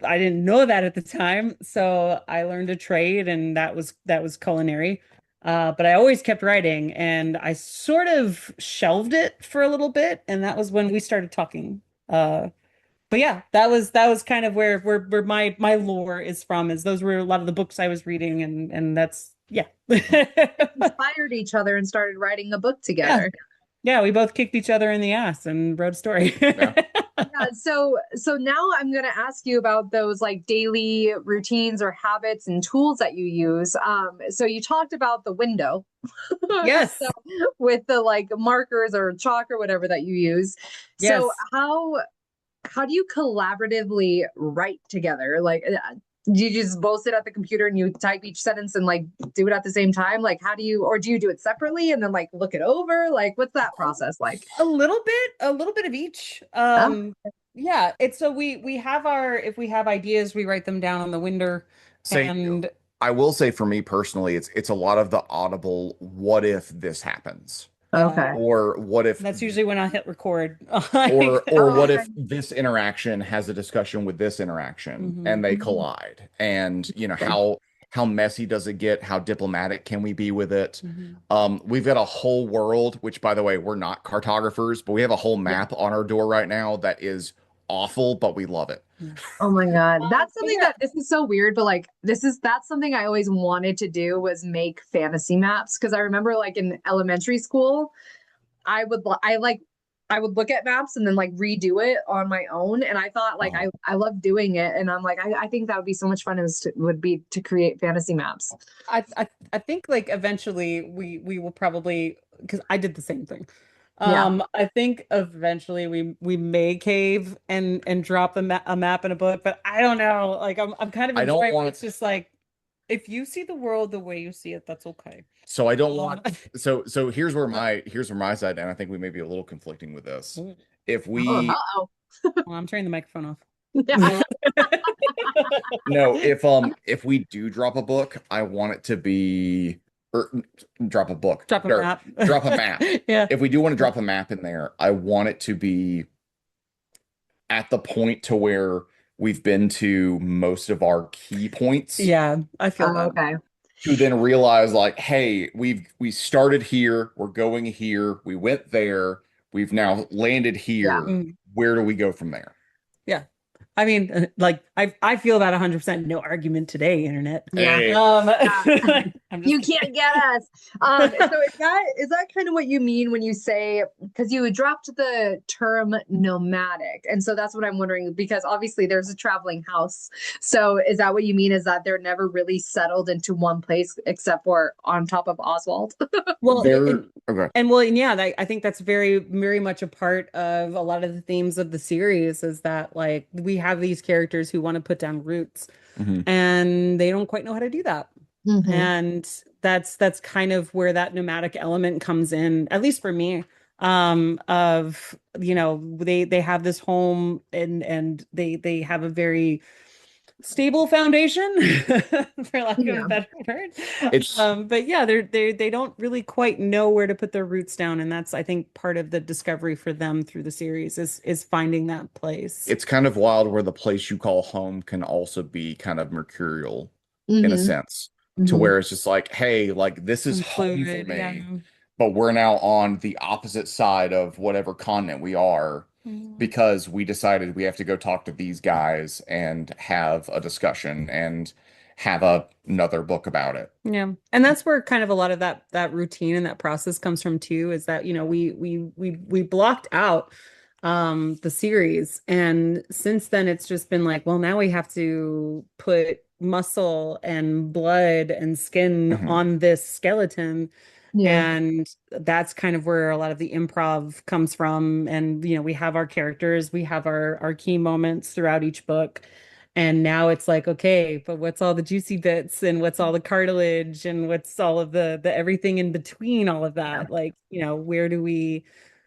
didn't know that at the time, so I learned a trade, and that was culinary. But I always kept writing, and I sort of shelved it for a little bit, and that was when we started talking. But yeah, that was kind of where my lore is from, is those were a lot of the books I was reading, and that's yeah. inspired each other and started writing a book Yeah. together. Yeah, we both kicked each other in the ass and wrote a story. Yeah. Yeah, so now I'm going to ask you about those like daily routines or habits and tools that you use. So you talked about the window. So Yes. with the like markers or chalk or whatever that you use. So Yes. how do you collaboratively write together? Like Do you just both sit at the computer and you type each sentence and like do it at the same time? Like, how do you, or do you do it separately and then like look it over? Like, what's that process like? A little bit of each. Oh, Yeah, it's so we have our if we have ideas, we write them down on the winder, Say, and I will say for me personally, it's a lot of the audible, what if this happens? yeah, okay. Or what if that's usually when I hit record. or Oh, what okay. if this interaction has a discussion with this interaction Mhm. and they Mhm. collide? And Okay. how messy does it get? How diplomatic can we be with it? Mhm. We've got a whole world, which by the way, we're not cartographers, but we have a whole Yeah. map on our door right now that is awful, but we love it. Yeah. Oh my God. That's But something yeah, that this is so weird, but like that's something I always wanted to do was make fantasy maps. Cause I remember like in elementary school, I would look at maps and then like redo it on my own. And I thought like Uh, I love doing it. And I'm like, I think that would be so much fun would be to create fantasy maps. I think like eventually we will probably because I did the same thing. Yeah. I think eventually we may cave and drop a map in a book, but I don't know. Like I'm kind of I in the don't point where want it's just like if you see the world the way you see it, that's okay. so I don't want Um, so here's where my side, and I think we may be a little conflicting with this. well, If Oh, we uh-oh. I'm turning the microphone off. Yeah. No, if we do drop a book, I want it to be or drop a book Drop a or map. drop a map. Yeah. If we do want to drop a map in there, I want it to be at the point to where we've been to most of our key points Yeah, I feel Oh, that. okay. to then realize like, hey, we started here, we're going here, we went there, we've now landed Yeah. here. Mm, Where do we go from there? yeah. I mean, like I feel that 100% no argument today, internet. Yeah. Hey, Yeah. I'm just You kidding. can't get us. So is that kind of what you mean when you say because you dropped the term nomadic, and so that's what I'm wondering because obviously there's a traveling house. So is that what you mean? Is that they're never really settled into one place except for on top of Oswald? Well, there. Okay. and yeah, I think that's very much a part of a lot of the themes of the series is that like we have these characters who want to put down roots Mhm. and they don't quite know how to do that. Hmm. And that's kind of where that nomadic element comes in, at least for me. Of they have this home and they have a very stable foundation for lack of a Yeah. better word. It's But yeah, they don't really quite know where to put their roots down, and that's I think part of the discovery for them through the series is finding that place. it's kind of wild where the place you call home can also be kind of mercurial in a Hmm. sense, to Hmm. where it's just like, hey, like this is And home for fluid, yeah. me, but we're now on the opposite side of whatever continent we are Mm. because we decided we have to go talk to these guys and have a discussion and have another book about it. Yeah. And that's where kind of a lot of that routine and that process comes from too, is that, we blocked out the series. And since then it's just been like, well, now we have to put muscle and blood and skin Mhm. on this skeleton. Yeah. And that's kind of where a lot of the improv comes from. And, we have our characters, we have our key moments throughout each book. And now it's like, okay, but what's all the juicy bits and what's all the cartilage and what's all of the everything in between all of Yeah. that? Like,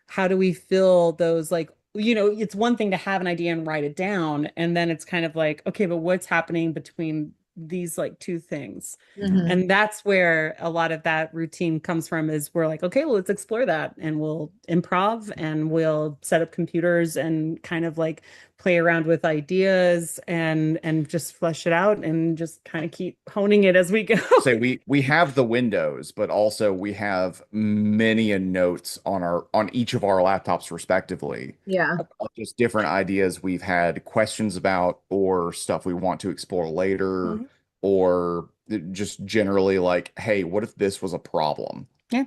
how do we fill those like, it's one thing to have an idea and write it down. And then it's kind of like, okay, but what's happening between these like two things? Mhm. Hmm. And that's where a lot of that routine comes from is we're like, okay, well, let's explore that and we'll improv and we'll set up computers and kind of like play around with ideas and just flesh it out and just kind of keep honing it as we go. Say we have the windows, but also we have many a notes on each of our laptops respectively Yeah. of just different ideas we've had questions about or stuff we want to explore later Mhm. or just generally like, hey, what if this was a problem? Yeah.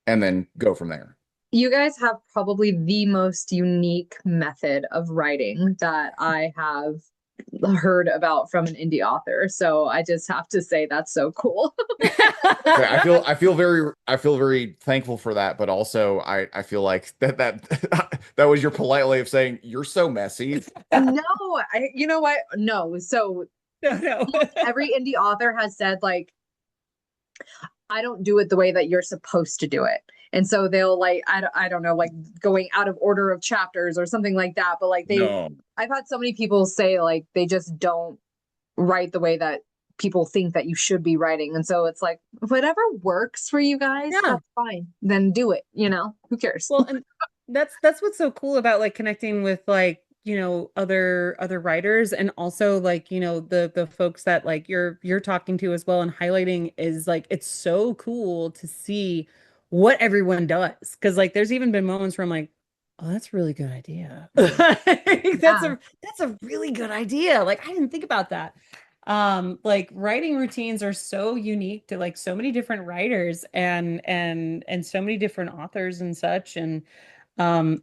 And then go from there. You guys have probably the most unique method of writing that I have heard about from an indie author. So I just have to say that's so cool. So I feel very thankful for that, but also I feel like that was your polite way of saying you're so messy. No, you know what? No. So No, no. Every indie author has said like, I don't do it the way that you're supposed to do it. And so they'll like, I don't know, like going out of order of chapters or something like that. But like No. I've had so many people say like they just don't write the way that people think that you should be writing. And so it's like, whatever works for you guys, Yeah. that's fine. Then do it, who cares? Well, and that's what's so cool about like connecting with like, other writers, and also like, the folks that like you're talking to as well and highlighting, is like it's so cool to see what everyone does. Because like there's even been moments where I'm like, oh, that's a really good idea. That's Yeah. a really good idea. Like I didn't think about that. Like writing routines are so unique to like so many different writers and so many different authors and such. And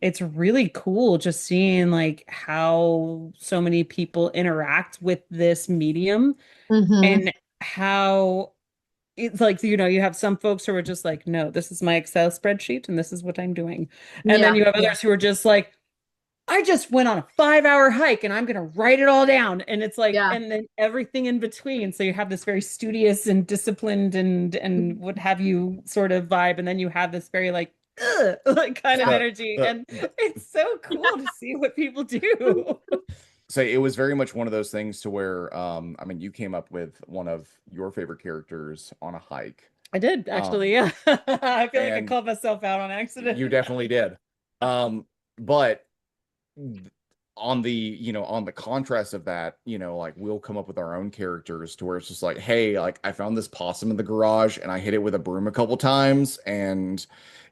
it's really cool just seeing like how so many people interact with this medium, Mm-hmm. and how it's like, you have some folks who are just like, no, this is my Excel spreadsheet and this is what I'm doing. And then Yeah. you have Yeah. others who are just like, I just went on a 5-hour hike and I'm going to write it all down. And it's like, Yeah. and then everything in between. So you have this very studious and disciplined and what have you sort of vibe. And then you have this very like, ugh, like kind of Yeah. energy. And it's so cool to see what people do. So it was very much one of those things to where, I mean, you came up with one of your favorite characters on a hike. I did Um, actually. Yeah. I feel like I and called myself out on accident. you definitely did. But on the, on the contrast of that, like we'll come up with our own characters to where it's just like, hey, like I found this possum in the garage and I hit it with a broom a couple times and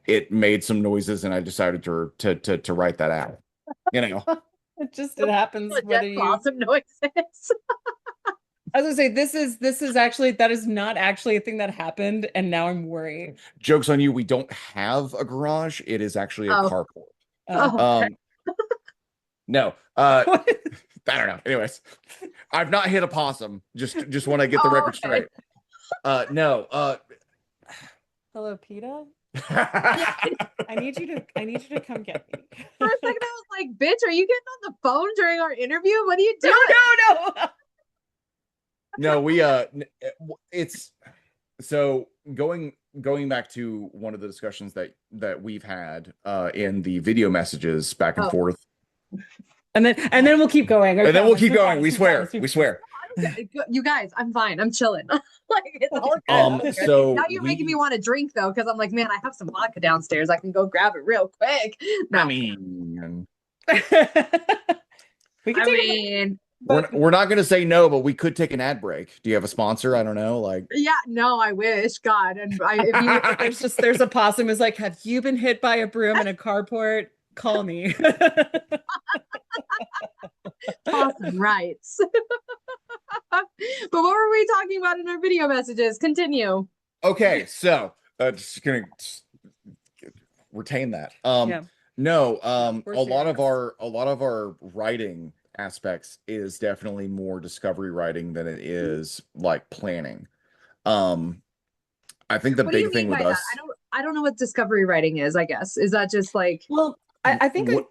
it made some noises and I decided to write that out. You know. It happens whether Legit you awesome noises. I was gonna say this is actually, that is not actually a thing that happened, and now I'm worried. Joke's on you, we don't have a garage. It is actually a Oh. carport. Oh. Oh. No. I don't know. Anyways, I've not hit a possum. Just want to get the Oh, record okay. straight. No. Hello, PETA. I need you to come get me. For a second, I was like, bitch, are you getting on the phone during our interview? What are you No, doing? no, No, we it's so going back to one of the discussions that we've had in the video messages back and Oh. forth. And then we'll keep going. And then we'll keep going. We swear. We swear. You guys, I'm fine. I'm chilling. Like it's all good. So Now you're making me want to drink though, because I'm like, man, I have some vodka downstairs. I can go grab it real quick. No. I mean, We can I take mean, we're not going to say no, but we could take an ad break. Do you have a sponsor? I don't know. Like, yeah, no, I wish. God. And there's a possum who's like, have you been hit by a broom in a carport? Call me. possum rights. But what were we talking about in our video messages? Continue. okay, so just gonna retain that. Yeah. No, We're a lot of serious. our writing aspects is definitely more discovery writing than it is like planning. I think the What do you big thing mean with by that? us, I don't know what discovery writing is, I guess. Is that just like Well, I think what,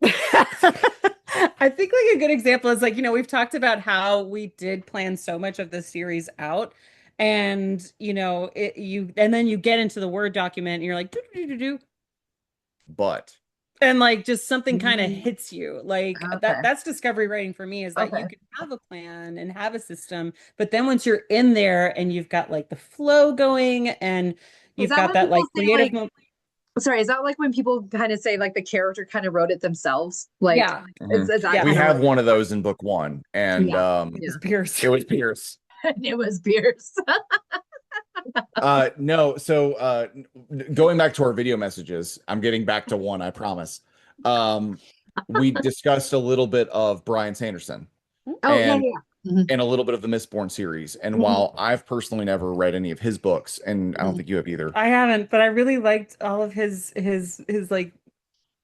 I think like a good example is like, we've talked about how we did plan so much of the series out, and and then you get into the Word document and you're like, do, do, do, do, do, but and like just something kind of hits you. Like okay. that's discovery writing for me, is that Okay. you can have a plan and have a system, but then once you're in there and you've got like the flow going and Is you've that got when that people like say creative like sorry, is that like when people kind of say like the character kind of wrote it themselves? Like Yeah. is that Yeah. we kind of have what one of those in book one, and Yeah. It's Pierce. it was Pierce. it was Pierce. No, so going back to our video messages, I'm getting back to one, I promise. We discussed a little bit of Brian Sanderson Oh, and yeah. and a little bit of the Mistborn series. And Mhm. while I've personally never read any of his books, and I don't Mhm. think you have either, I haven't, but I really liked all of like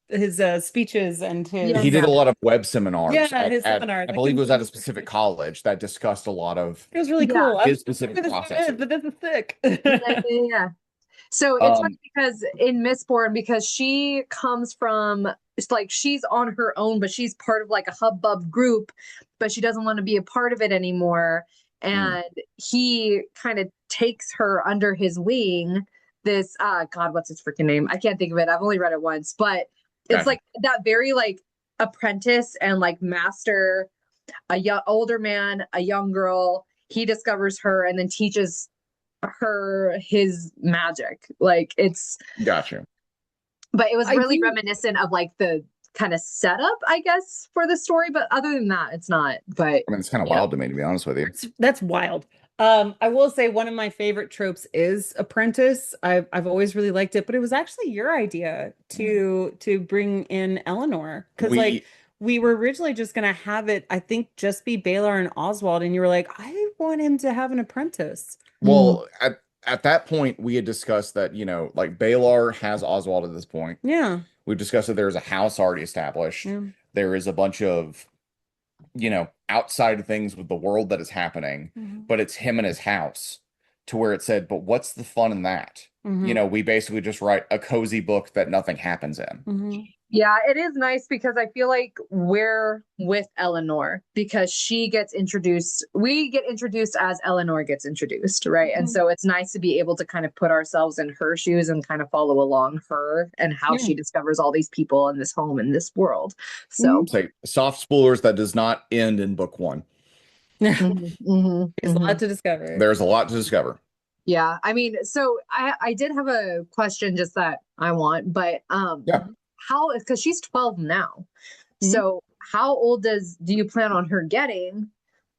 his speeches and Yeah, he his did a lot of web seminars his seminars. I I believe it couldn't was at a believe specific college that discussed a lot of it was really Yeah. cool. I his was specific like, this is processes. good, but this is sick. Yeah. So it's funny because in Mistborn, because she comes from it's like she's on her own, but she's part of like a hubbub group, but she doesn't want to be a part of it anymore. Mm, And he kind of takes her under his wing. This God, what's his freaking name? I can't think of it. I've only read it once, but it's gotcha. like that very like apprentice and like master, a young older man, a young girl. He discovers her and then teaches her his magic. Like it's, Gotcha. but it was I really do. reminiscent of like the kind of setup, I guess, for the story. But other than that, it's not. But I mean, it's kind of Yeah, wild to me, to be honest with you. that's wild. I will say one of my favorite tropes is Apprentice. I've always really liked it, but it was actually your idea to bring in Eleanor because like We, we were originally just gonna have it, I think, just be Baylor and Oswald, and you were like, I want him to have an apprentice. mm, well, at that point, we had discussed that, like Baylor has Oswald at this point. Yeah, We've discussed that there's a house already established. yeah. There is a bunch of, outside things with the world that is happening, Mhm. but it's him and his house to where it said, but what's the fun in that? Mhm. We basically just write a cozy book that nothing happens in. Mhm. yeah, it is nice because I feel like we're with Eleanor because she gets introduced. We get introduced as Eleanor gets introduced, right? And Mhm. so it's nice to be able to kind of put ourselves in her shoes and kind of follow along her and how Yeah. she discovers all these people in this home in this world. Mhm. So, Say soft spoilers that does not end in book one. mhm, mhm, There's a lot mhm. to discover. There's a lot to discover. Yeah, I mean, so I did have a question just that I want, but Yeah. how, because she's 12 now. Mhm. So how old do you plan on her getting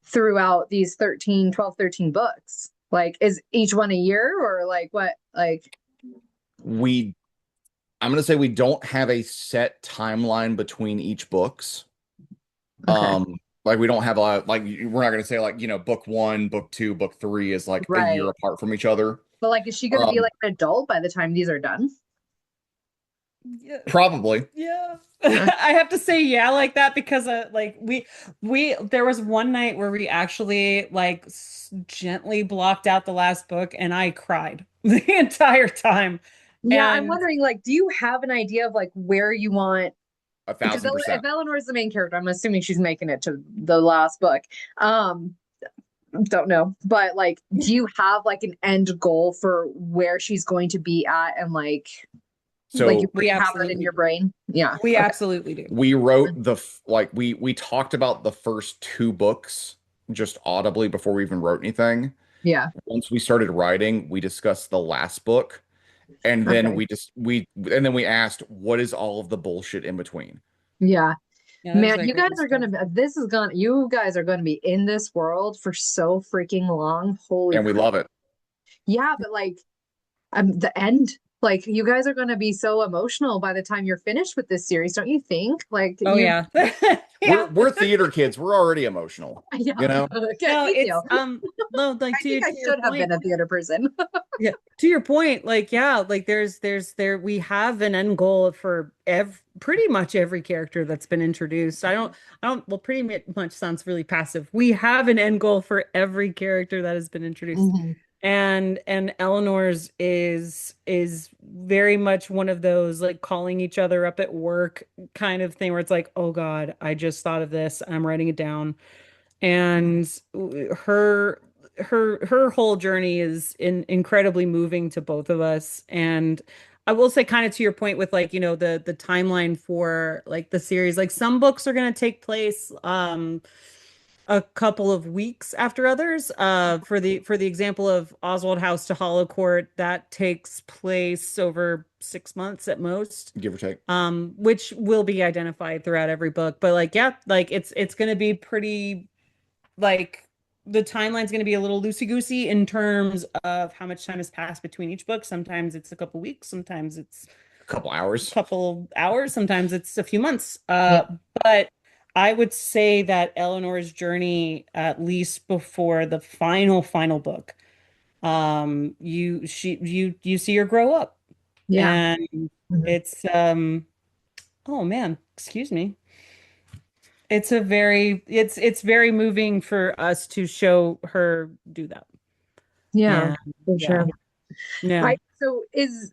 throughout these 13, 12, 13 books? Like is each one a year or like what? Like We I'm gonna say we don't have a set timeline between each books. okay. Like we don't have a lot, like we're not gonna say like, book one, book two, book three is like a year Right. apart from each other. But like is she going to be Um, like an adult by the time these are done? Yeah. Probably. Yeah. Uh, I have to say yeah like that because like we there was one night where we actually like gently blocked out the last book and I cried the entire time. yeah, I'm And wondering like do you have an idea of like where you want, A because thousand If percent. Eleanor is the main character, I'm assuming she's making it to the last book. Um, don't know, but like, do you have like an end goal for where she's going to be at, and like you So we already have that in absolutely your do. brain? Yeah. We Okay. absolutely do. we wrote like we talked about the first two books just audibly before we even wrote anything. Yeah. Once we started writing, we discussed the last book, and then Okay. we asked what is all of the bullshit in between. Yeah. Yeah, there's Man, like you guys crazy are stuff. gonna be, you guys are gonna be in this world for so freaking long. Holy And we crap. love it. Yeah, but like, the end, like, you guys are gonna be so emotional by the time you're finished with this series, don't you think? Like, Oh you, yeah. We're Yeah. we're theater kids. We're already emotional, yeah, you know? okay, No, me too. it's no like I think I to your should have been point. a theater person. Yeah, to your point, like yeah, like there we have an end goal for pretty much every character that's been introduced. I don't well pretty much sounds really passive. We have an end goal for every character that has been introduced. Mhm. And Eleanor's is very much one of those like calling each other up at work kind of thing where it's like, "Oh God, I just thought of this. I'm writing it down." And her whole journey is incredibly moving to both of us. And I will say kind of to your point with like the timeline for like the series, like some books are going to take place a couple of weeks after others. For the example of Oswald House to Hollow Court, that takes place over 6 months at most, Give or take. which will be identified throughout every book. But like yeah, like it's going to be pretty like the timeline's going to be a little loosey-goosey in terms of how much time has passed between each book. Sometimes it's a couple weeks, sometimes it's A couple a hours. couple hours, sometimes it's a few months. Yeah. But I would say that Eleanor's journey, at least before the final book, you see her grow up, Yeah. and Mhm. it's oh man, excuse me. It's very moving for us to show her do that. Yeah, And for yeah. sure. Yeah. I so is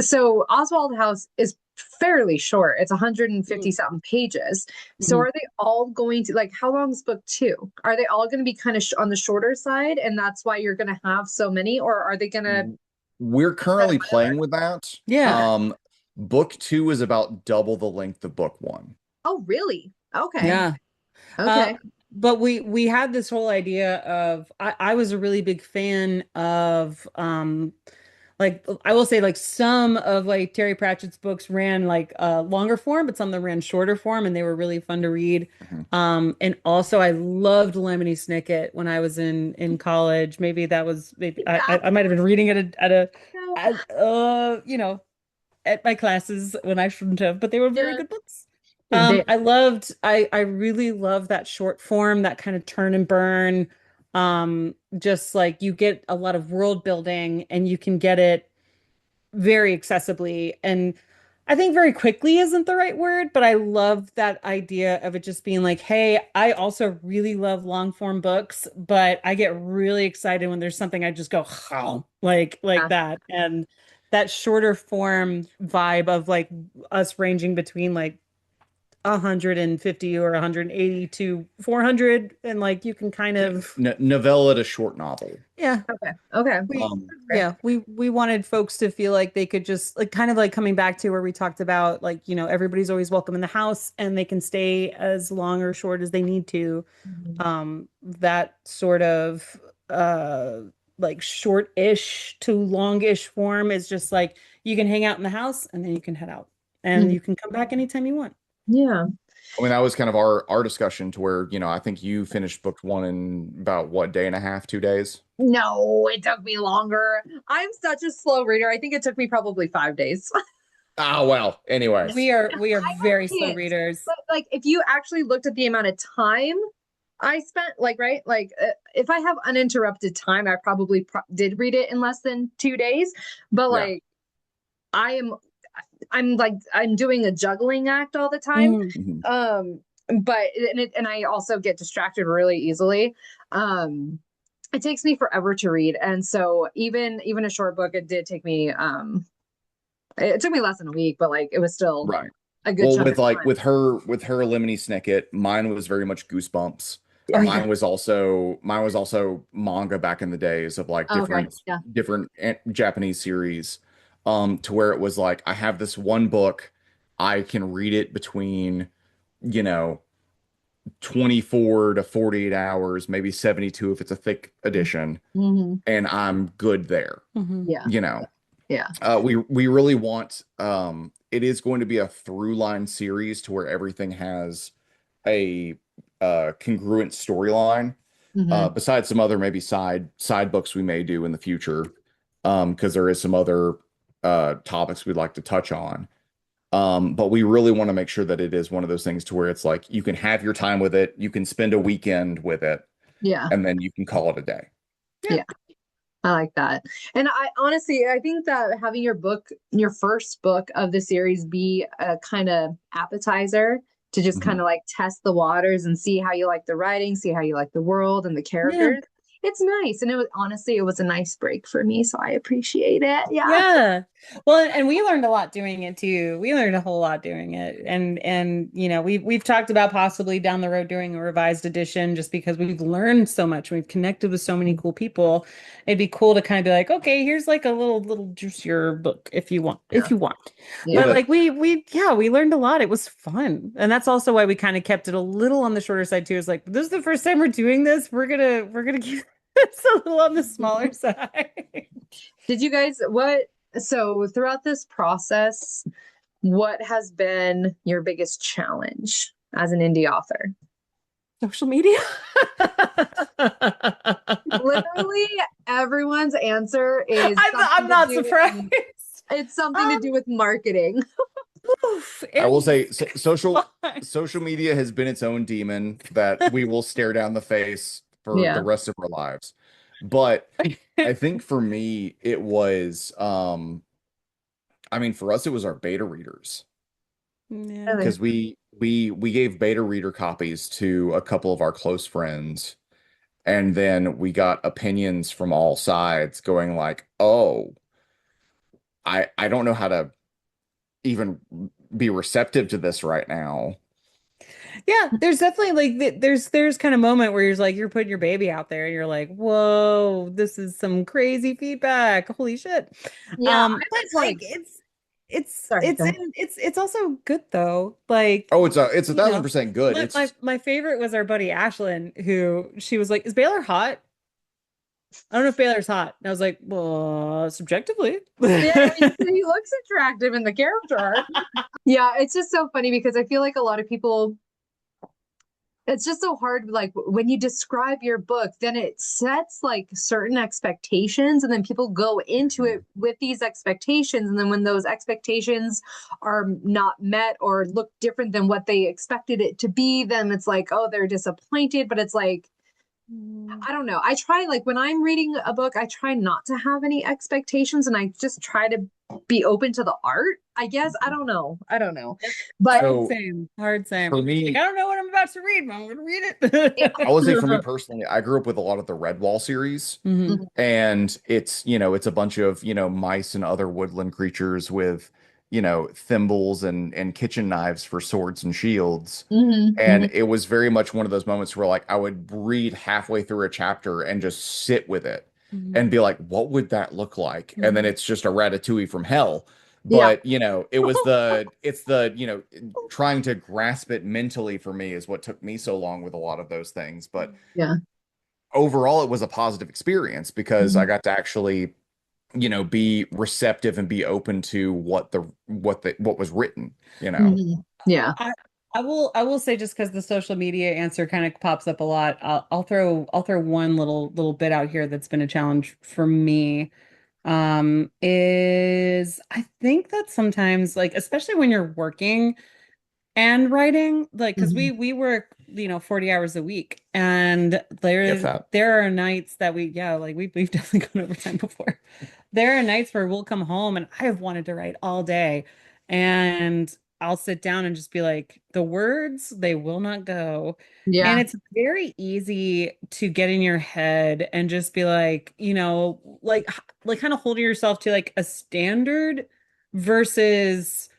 so Oswald House is fairly short. It's 150 Mm. something pages. So Mhm. are they all going to like how long is book two? Are they all going to be kind of on the shorter side and that's why you're going to have so many, or are they going to We're spread currently them out over? playing with that. Yeah. Okay. Book two is about double the length of book one. Oh, really? Okay. Yeah. Uh, Okay. but we had this whole idea of I was a really big fan of like I will say like some of like Terry Pratchett's books ran like longer form, but some of them ran shorter form and they were really fun to read. Mhm. And also I loved Lemony Snicket when I was in college. Maybe that was maybe Yeah. I might have been reading it Yeah. you know, at my classes when I shouldn't have, but they were very Yeah. good books. They, I really love that short form, that kind of turn and burn. Just like you get a lot of world building and you can get it very accessibly. And I think very quickly isn't the right word, but I love that idea of it just being like, hey, I also really love long form books, but I get really excited when there's something I just go, oh, like yeah. that. And that shorter form vibe of like us ranging between like 150 or 180 to 400 and like you can kind Yeah, of novella to short novel. yeah Okay. Okay. we Um, Fair. we wanted folks to feel like they could just like kind of like coming back to where we talked about like everybody's always welcome in the house and they can stay as long or short as they need to. Mhm. That sort of uh like short-ish to long-ish form is just like you can hang out in the house and then you can head out and Mhm. you can come back anytime you want. Yeah. I mean, that was kind of our discussion to where, I think you finished book one in about what, day and a half, 2 days? No, it took me longer. I'm such a slow reader. I think it took me probably 5 days. Oh, well, anyway. We are I have very slow kids, readers. but like if you actually looked at the amount of time I spent, like, right, like if I have uninterrupted time, I probably did read it in less than 2 days. But Yeah. like, I am, I'm like, I'm doing a juggling act all the time. Mhm. Mhm. Um, but and I also get distracted really easily. Um, it takes me forever to read, and so even a short book, it did take me. It took me less than a week, but like it was still Right. a good Well, chunk with of like time. with her Lemony Snicket, mine was very much Goosebumps. Oh Yeah. yeah. Mine was also manga back in the days of like Okay. Yeah. different Japanese series, to where it was like I have this one book, I can read it between, you know, 24 to 48 hours, maybe 72 if it's a thick edition, Hmm. and I'm good there. Mhm. Yeah. You know, Yeah. we really want, it is going to be a through line series to where everything has a congruent storyline, Hmm. besides some other maybe side books we may do in the future, because there is some other topics we'd like to touch on. But we really want to make sure that it is one of those things to where it's like you can have your time with it, you can spend a weekend with it, Yeah. and then you can call it a day. Yeah. Yeah. I like that. And I honestly, I think that having your book, your first book of the series be a kind of appetizer to just kind Mhm. of like test the waters and see how you like the writing, see how you like the world and the Yeah. characters. It's nice. And it was honestly, it was a nice break for me. So I appreciate it. Yeah. Yeah. Well, and we learned a lot doing it too. We learned a whole lot doing it. And we've talked about possibly down the road doing a revised edition just because we've learned so much. We've connected with so many cool people. It'd be cool to kind of be like, okay, here's like a little juicier book if you want, if Yeah. you want. Yeah. But Well, like we learned a lot. It was fun. And that's also why we kind of kept it a little on the shorter side too. It's like, this is the first time we're doing this. We're gonna keep it's a little on the smaller side. Did you guys, so throughout this process, what has been your biggest challenge as an indie author? Social media. Literally everyone's answer is I'm something to not do surprised. it's something to Um, do with marketing. oof, I will say it's fine. social media has been its own demon that we will stare down the face for the Yeah. rest of our lives. But I think for me it was, I mean, for us it was our beta readers, Yeah. Really. because we gave beta reader copies to a couple of our close friends, and then we got opinions from all sides going like, "Oh, I don't know how to even be receptive to this right now. Yeah, there's definitely like there's kind of moment where you're like you're putting your baby out there and you're like, whoa, this is some crazy feedback. Holy shit. Yeah, I But was like, like it's sorry, it's go ahead. it's also good though. Like, Oh, it's a you thousand know, percent good. my favorite was our buddy Ashlyn, who she was like, is Baylor hot? I don't know if Baylor's hot. And I was like, well, subjectively. Yeah, he looks attractive in the character art. Yeah, it's just so funny because I feel like a lot of people, it's just so hard. Like when you describe your book, then it sets like certain expectations, and then people go into it with these expectations. And then when those expectations are not met or look different than what they expected it to be, then it's like, oh, they're disappointed. But it's like, I don't know. I try, like, when I'm reading a book, I try not to have any expectations and I just try to be open to the art, I guess. I don't know. I don't know. But Hard So same, hard same. for Like, me, I don't know what I'm about to read, but I'm gonna read yeah. it. I would say for me personally, I grew up with a lot of the Redwall series. hmm Mhm. And it's a bunch of, mice and other woodland creatures with, thimbles and kitchen knives for swords and shields. Mhm. And Mhm. it was very much one of those moments where like I would read halfway through a chapter and just sit with it hmm and be like, what would that look like? And then hmm it's just a ratatouille from hell. Yeah. But, it's the trying to grasp it mentally for me is what took me so long with a lot of those things. But Yeah. overall, it was a positive experience because I Mhm. got to actually, be receptive and be open to what was written. Mhm. Yeah. I I will say just because the social media answer kind of pops up a lot, I'll throw one little bit out here that's been a challenge for me. Is I think that sometimes like especially when you're working and writing like because Mhm. we work 40 hours a week and If that. there are nights that we've definitely gone overtime before. There are nights where we'll come home and I've wanted to write all day and I'll sit down and just be like the words they will not go, and Yeah. it's very easy to get in your head and just be like like kind of holding yourself to like a standard versus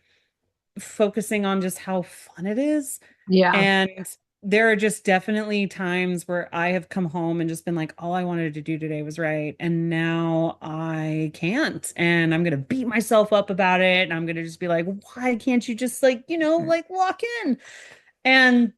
focusing on just how fun it is. Yeah. And there are just definitely times where I have come home and just been like, all I wanted to do today was write. And now I can't. And I'm going to beat myself up about it. And I'm going to just be like, why can't you just like lock in? And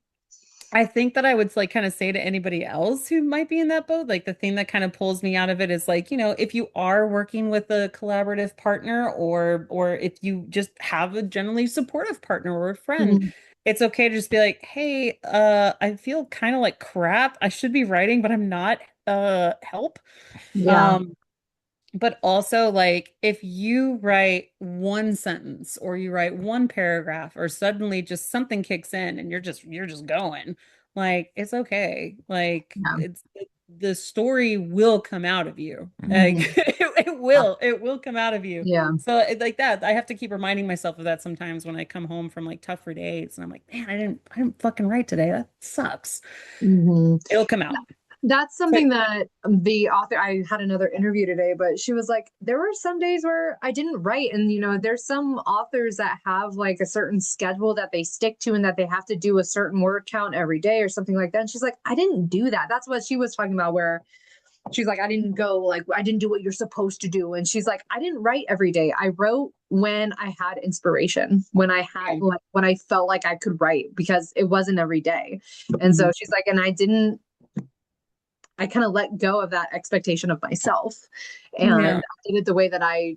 I think that I would like kind of say to anybody else who might be in that boat, like the thing that kind of pulls me out of it is like, if you are working with a collaborative partner or if you just have a generally supportive partner or a friend, Mhm. it's okay to just be like, "Hey, I feel kind of like crap. I should be writing, but I'm not. Help." Yeah. Um but also, like, if you write one sentence or you write one paragraph, or suddenly just something kicks in and you're just going, like, it's okay. Like, Yeah. the story will come out of you. Like, Mhm. Yeah. it will come out of you. Yeah. So, like that, I have to keep reminding myself of that sometimes when I come home from like tougher days, and I'm like, man, I didn't fucking write today. That sucks. Mhm. It'll come out. That's But something that the author, I had another interview today, but she was like, there were some days where I didn't write. And, there's some authors that have like a certain schedule that they stick to and that they have to do a certain word count every day or something like that. And she's like, I didn't do that. That's what she was talking about, where she's like, I didn't go, like, I didn't do what you're supposed to do. And she's like, I didn't write every day. I wrote when I had inspiration, when I had, okay. like, when I felt like I could write because it wasn't every day. And so Mhm. she's like, and I kind of let go of that expectation of myself and Yeah. I did it the way that I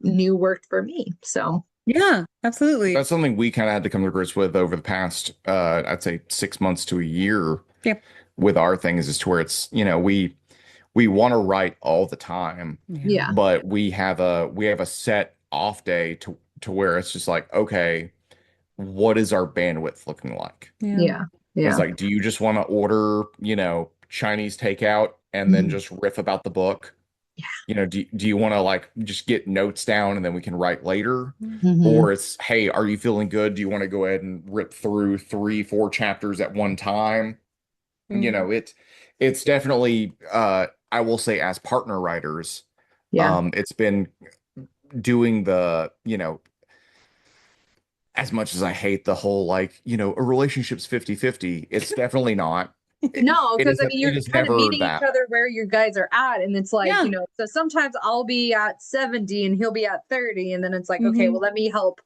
knew worked for me. So, Yeah, absolutely. That's something we kind of had to come to grips with over the past, I'd say 6 months to a year Yeah. with our things, is to where it's, we want to write all the time, Yeah. yeah, but we have a set off day to where it's just like, okay, what is our bandwidth looking like? Yeah. yeah, It's yeah. like, do you just want to order, Chinese takeout and then Mhm. just riff about the book? Yeah. Do you want to like just get notes down and then we can write later? Mhm. Or it's, hey, are you feeling good? Do you want to go ahead and rip through 3, 4 chapters at one time? Mhm. It's definitely, I will say, as partner writers, Yeah. it's been doing the, as much as I hate the whole like, a relationship's 50-50, it's definitely not. It, No, it because is I mean, it you're is kind of never meeting each that. other where you guys are at. And it's like, Yeah. so sometimes I'll be at 70 and he'll be at 30. And then it's like, okay, Hmm. well, let me help.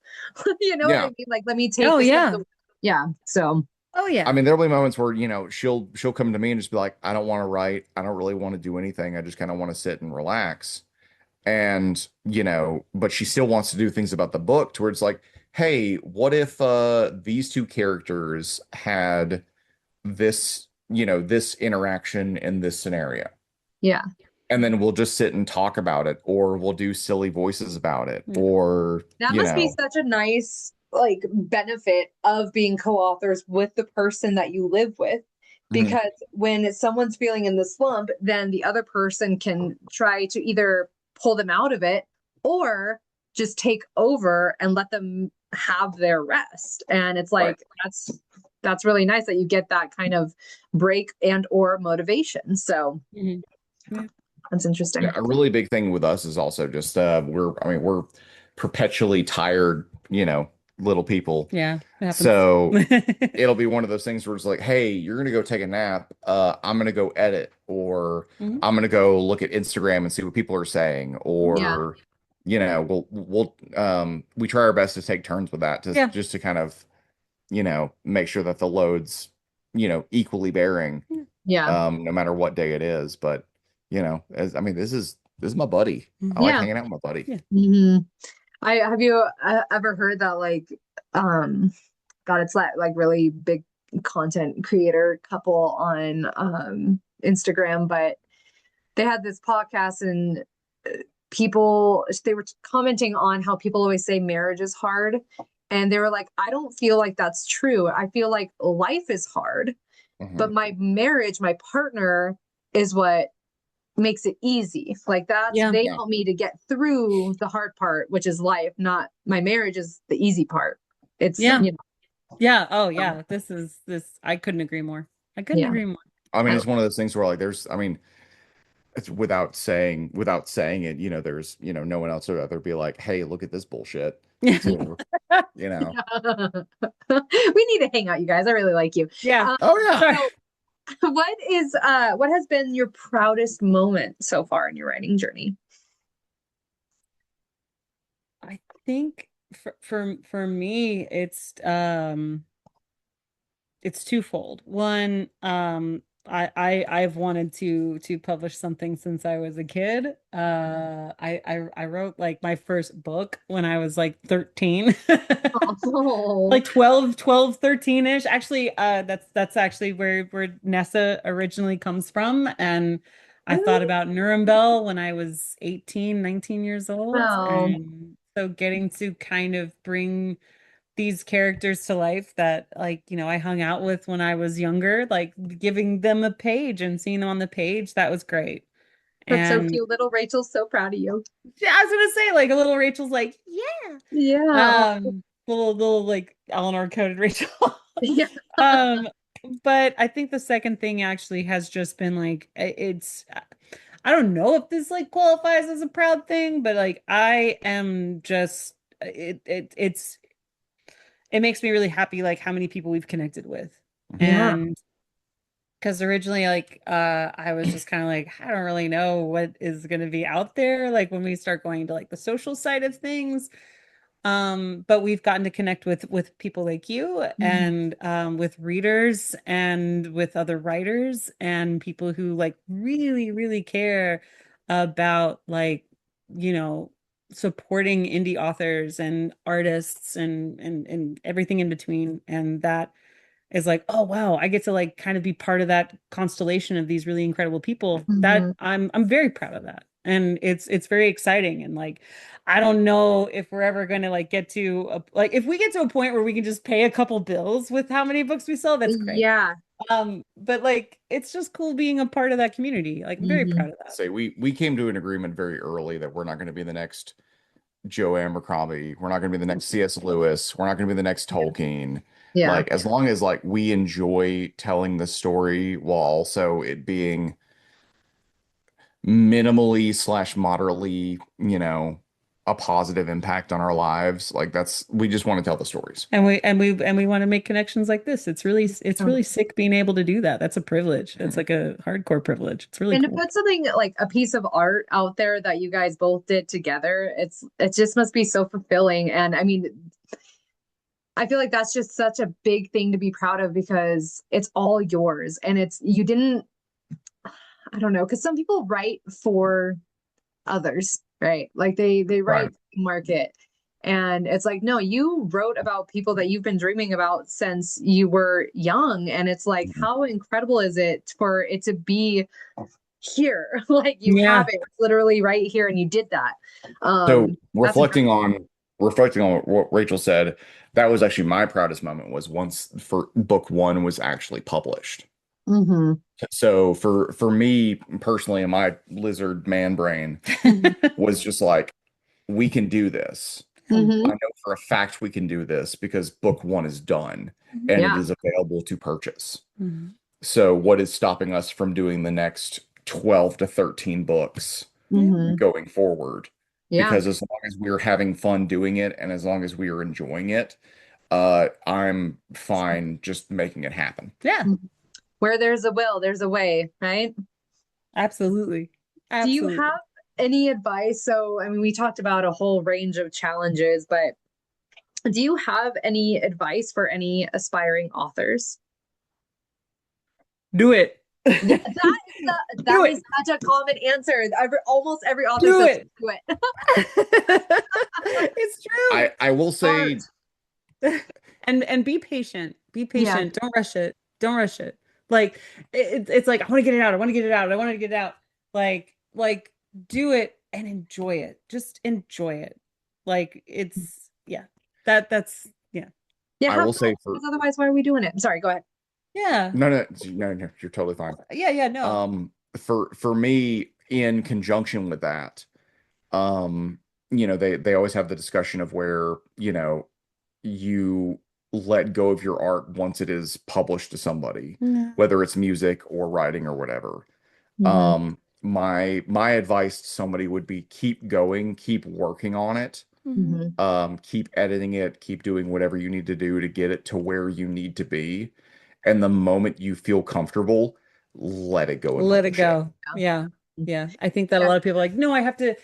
You know what I Yeah. mean? Like, let me take Oh this. yeah. Yeah. So, Oh I yeah. mean, there'll be moments where, she'll come to me and just be like, I don't want to write. I don't really want to do anything. I just kind of want to sit and relax. And, but she still wants to do things about the book to where it's like, hey, what if these two characters had this interaction in this scenario? yeah. And then we'll just sit and talk about it, or we'll do silly voices about it, Yeah. or, That must be such a nice, like, benefit of being co-authors with the person that you live with. Mhm. Because when someone's feeling in the slump, then the other person can try to either pull them out of it or just take over and let them have their rest. And it's Right. like that's really nice that you get that kind of break and or motivation. So Mhm. Yeah. that's Yeah, interesting. a really big thing with us is also just we're perpetually tired, little people. Yeah, it happens. So it'll be one of those things where it's like, hey, you're gonna go take a nap. I'm gonna go edit, or Mhm. I'm gonna go look at Instagram and see what people are saying, Yeah. or we try our best to take turns with that to Yeah. just to kind of, make sure that the load's, equally bearing, Yeah. no matter what day it is. But, as I mean, this is my buddy. I Mhm. like Yeah. hanging out with my buddy. Yeah. hmm I have you ever heard that like God, it's that like really big content creator couple on Instagram, but they had this podcast and people they were commenting on how people always say marriage is hard. And they were like, I don't feel like that's true. I feel like life is hard, Hmm. but my marriage, my partner is what makes it easy. Like Yeah. they Yeah. help me to get through the hard part, which is life, not my marriage is the easy part. It's, Yeah. you Yeah. Oh know, yeah. This I couldn't agree more. I couldn't yeah. agree more. I mean, I, it's one of those things where like I mean, it's without saying it, there's, no one else would ever be like, hey, look at this bullshit too, you know. we need to hang out, you guys. I really like you. Yeah. Um, Oh yeah. Sorry. so what has been your proudest moment so far in your writing journey? I think for me it's twofold. One, I've wanted to publish something since I was a kid. I wrote like my first book when I was like 13. Oh, Like 12, 13-ish. Actually, that's actually where Nessa originally comes from. And I thought about Nuremberg when I was 18, 19 years old. wow. And so getting to kind of bring these characters to life that like I hung out with when I was younger, like giving them a page and seeing them on the page, that was great. That's so And cute. Little Rachel's so proud of you. yeah, I was gonna say like a little Rachel's like Yeah. yeah, little like Eleanor coded Rachel. Yeah. um but I think the second thing actually has just been like it's I don't know if this like qualifies as a proud thing, but like I am just it makes me really happy like how many people we've connected with. Yeah. And because originally like I was just kind of like I don't really know what is going to be out there like when we start going to like the social side of things. But we've gotten to connect with people like you Mhm. and with readers and with other writers and people who like really care about like you know supporting indie authors and artists and everything in between. And that is like, oh wow, I get to like kind of be part of that constellation of these really incredible people. That Mhm. I'm very proud of that. And it's very exciting. And like I don't know if we're ever going to like get to like if we get to a point where we can just pay a couple bills with how many books we sell, that's great. Yeah. But like it's just cool being a part of that community. Like I'm very hmm proud of that. Say we came to an agreement very early that we're not going to be the next Joe Abercrombie. We're not going to be the next C.S. Lewis. We're not going to be the next Yeah. Tolkien. Yeah. Like as long as like we enjoy telling the story while also it being minimally slash moderately, a positive impact on our lives. Like that's we just want to tell the stories. And we want to make connections like this. It's really sick being able to do that. That's a privilege. It's like a hardcore privilege. It's really And to cool. put something like a piece of art out there that you guys both did together, it just must be so fulfilling. And I mean, I feel like that's just such a big thing to be proud of because it's all yours and it's you didn't I don't know, because some people write for others, right? Like they Right. write to market. And it's like, no, you wrote about people that you've been dreaming about since you were young. And it's like, Mhm. how incredible is it for it to be here? Like you have Yeah. it literally right here and you did that. So That's incredible. reflecting on what Rachel said, that was actually my proudest moment was once for book one was actually published. Hmm. So for me personally, in my lizard man brain was just like, we can do this. I Hmm. know for a fact we can do this because book one is done and it Yeah. is available to purchase. Mhm. So what is stopping us from doing the next 12 to 13 books Yeah. Hmm. going forward? Yeah. Because as long as we're having fun doing it and as long as we are enjoying it, I'm fine just making it happen. Yeah. Where there's a will, there's a way, right? Absolutely. Do you have Absolutely. any advice? So, I mean, we talked about a whole range of challenges, but do you have any advice for any aspiring authors? Do it. Yeah, that Do is it. such a common answer. Almost every author Do says it. do it. It's true. I will Art. say And be patient. Be Yeah. patient. Don't rush it. Don't rush it. Like it's like I want to get it out. I want to get it out. I want to get it out. Like do it and enjoy it. Just enjoy it. Like it's yeah. That's yeah. Yeah, I have will fun say for because otherwise, why are we doing it? Sorry, go ahead. Yeah. no, you're totally fine. Yeah, no. For me, in conjunction with that, um, they always have the discussion of where, you let go of your art once it is published to somebody, Yeah. whether it's music or writing or whatever. Hmm. My advice to somebody would be keep going, keep working on it, Mhm. Hmm. keep editing it, keep doing whatever you need to do to get it to where you need to be. And the moment you feel comfortable, let it go and Let it publish it. go. Yeah. Yeah. I think that a Yeah. lot of people are like, no, I have to.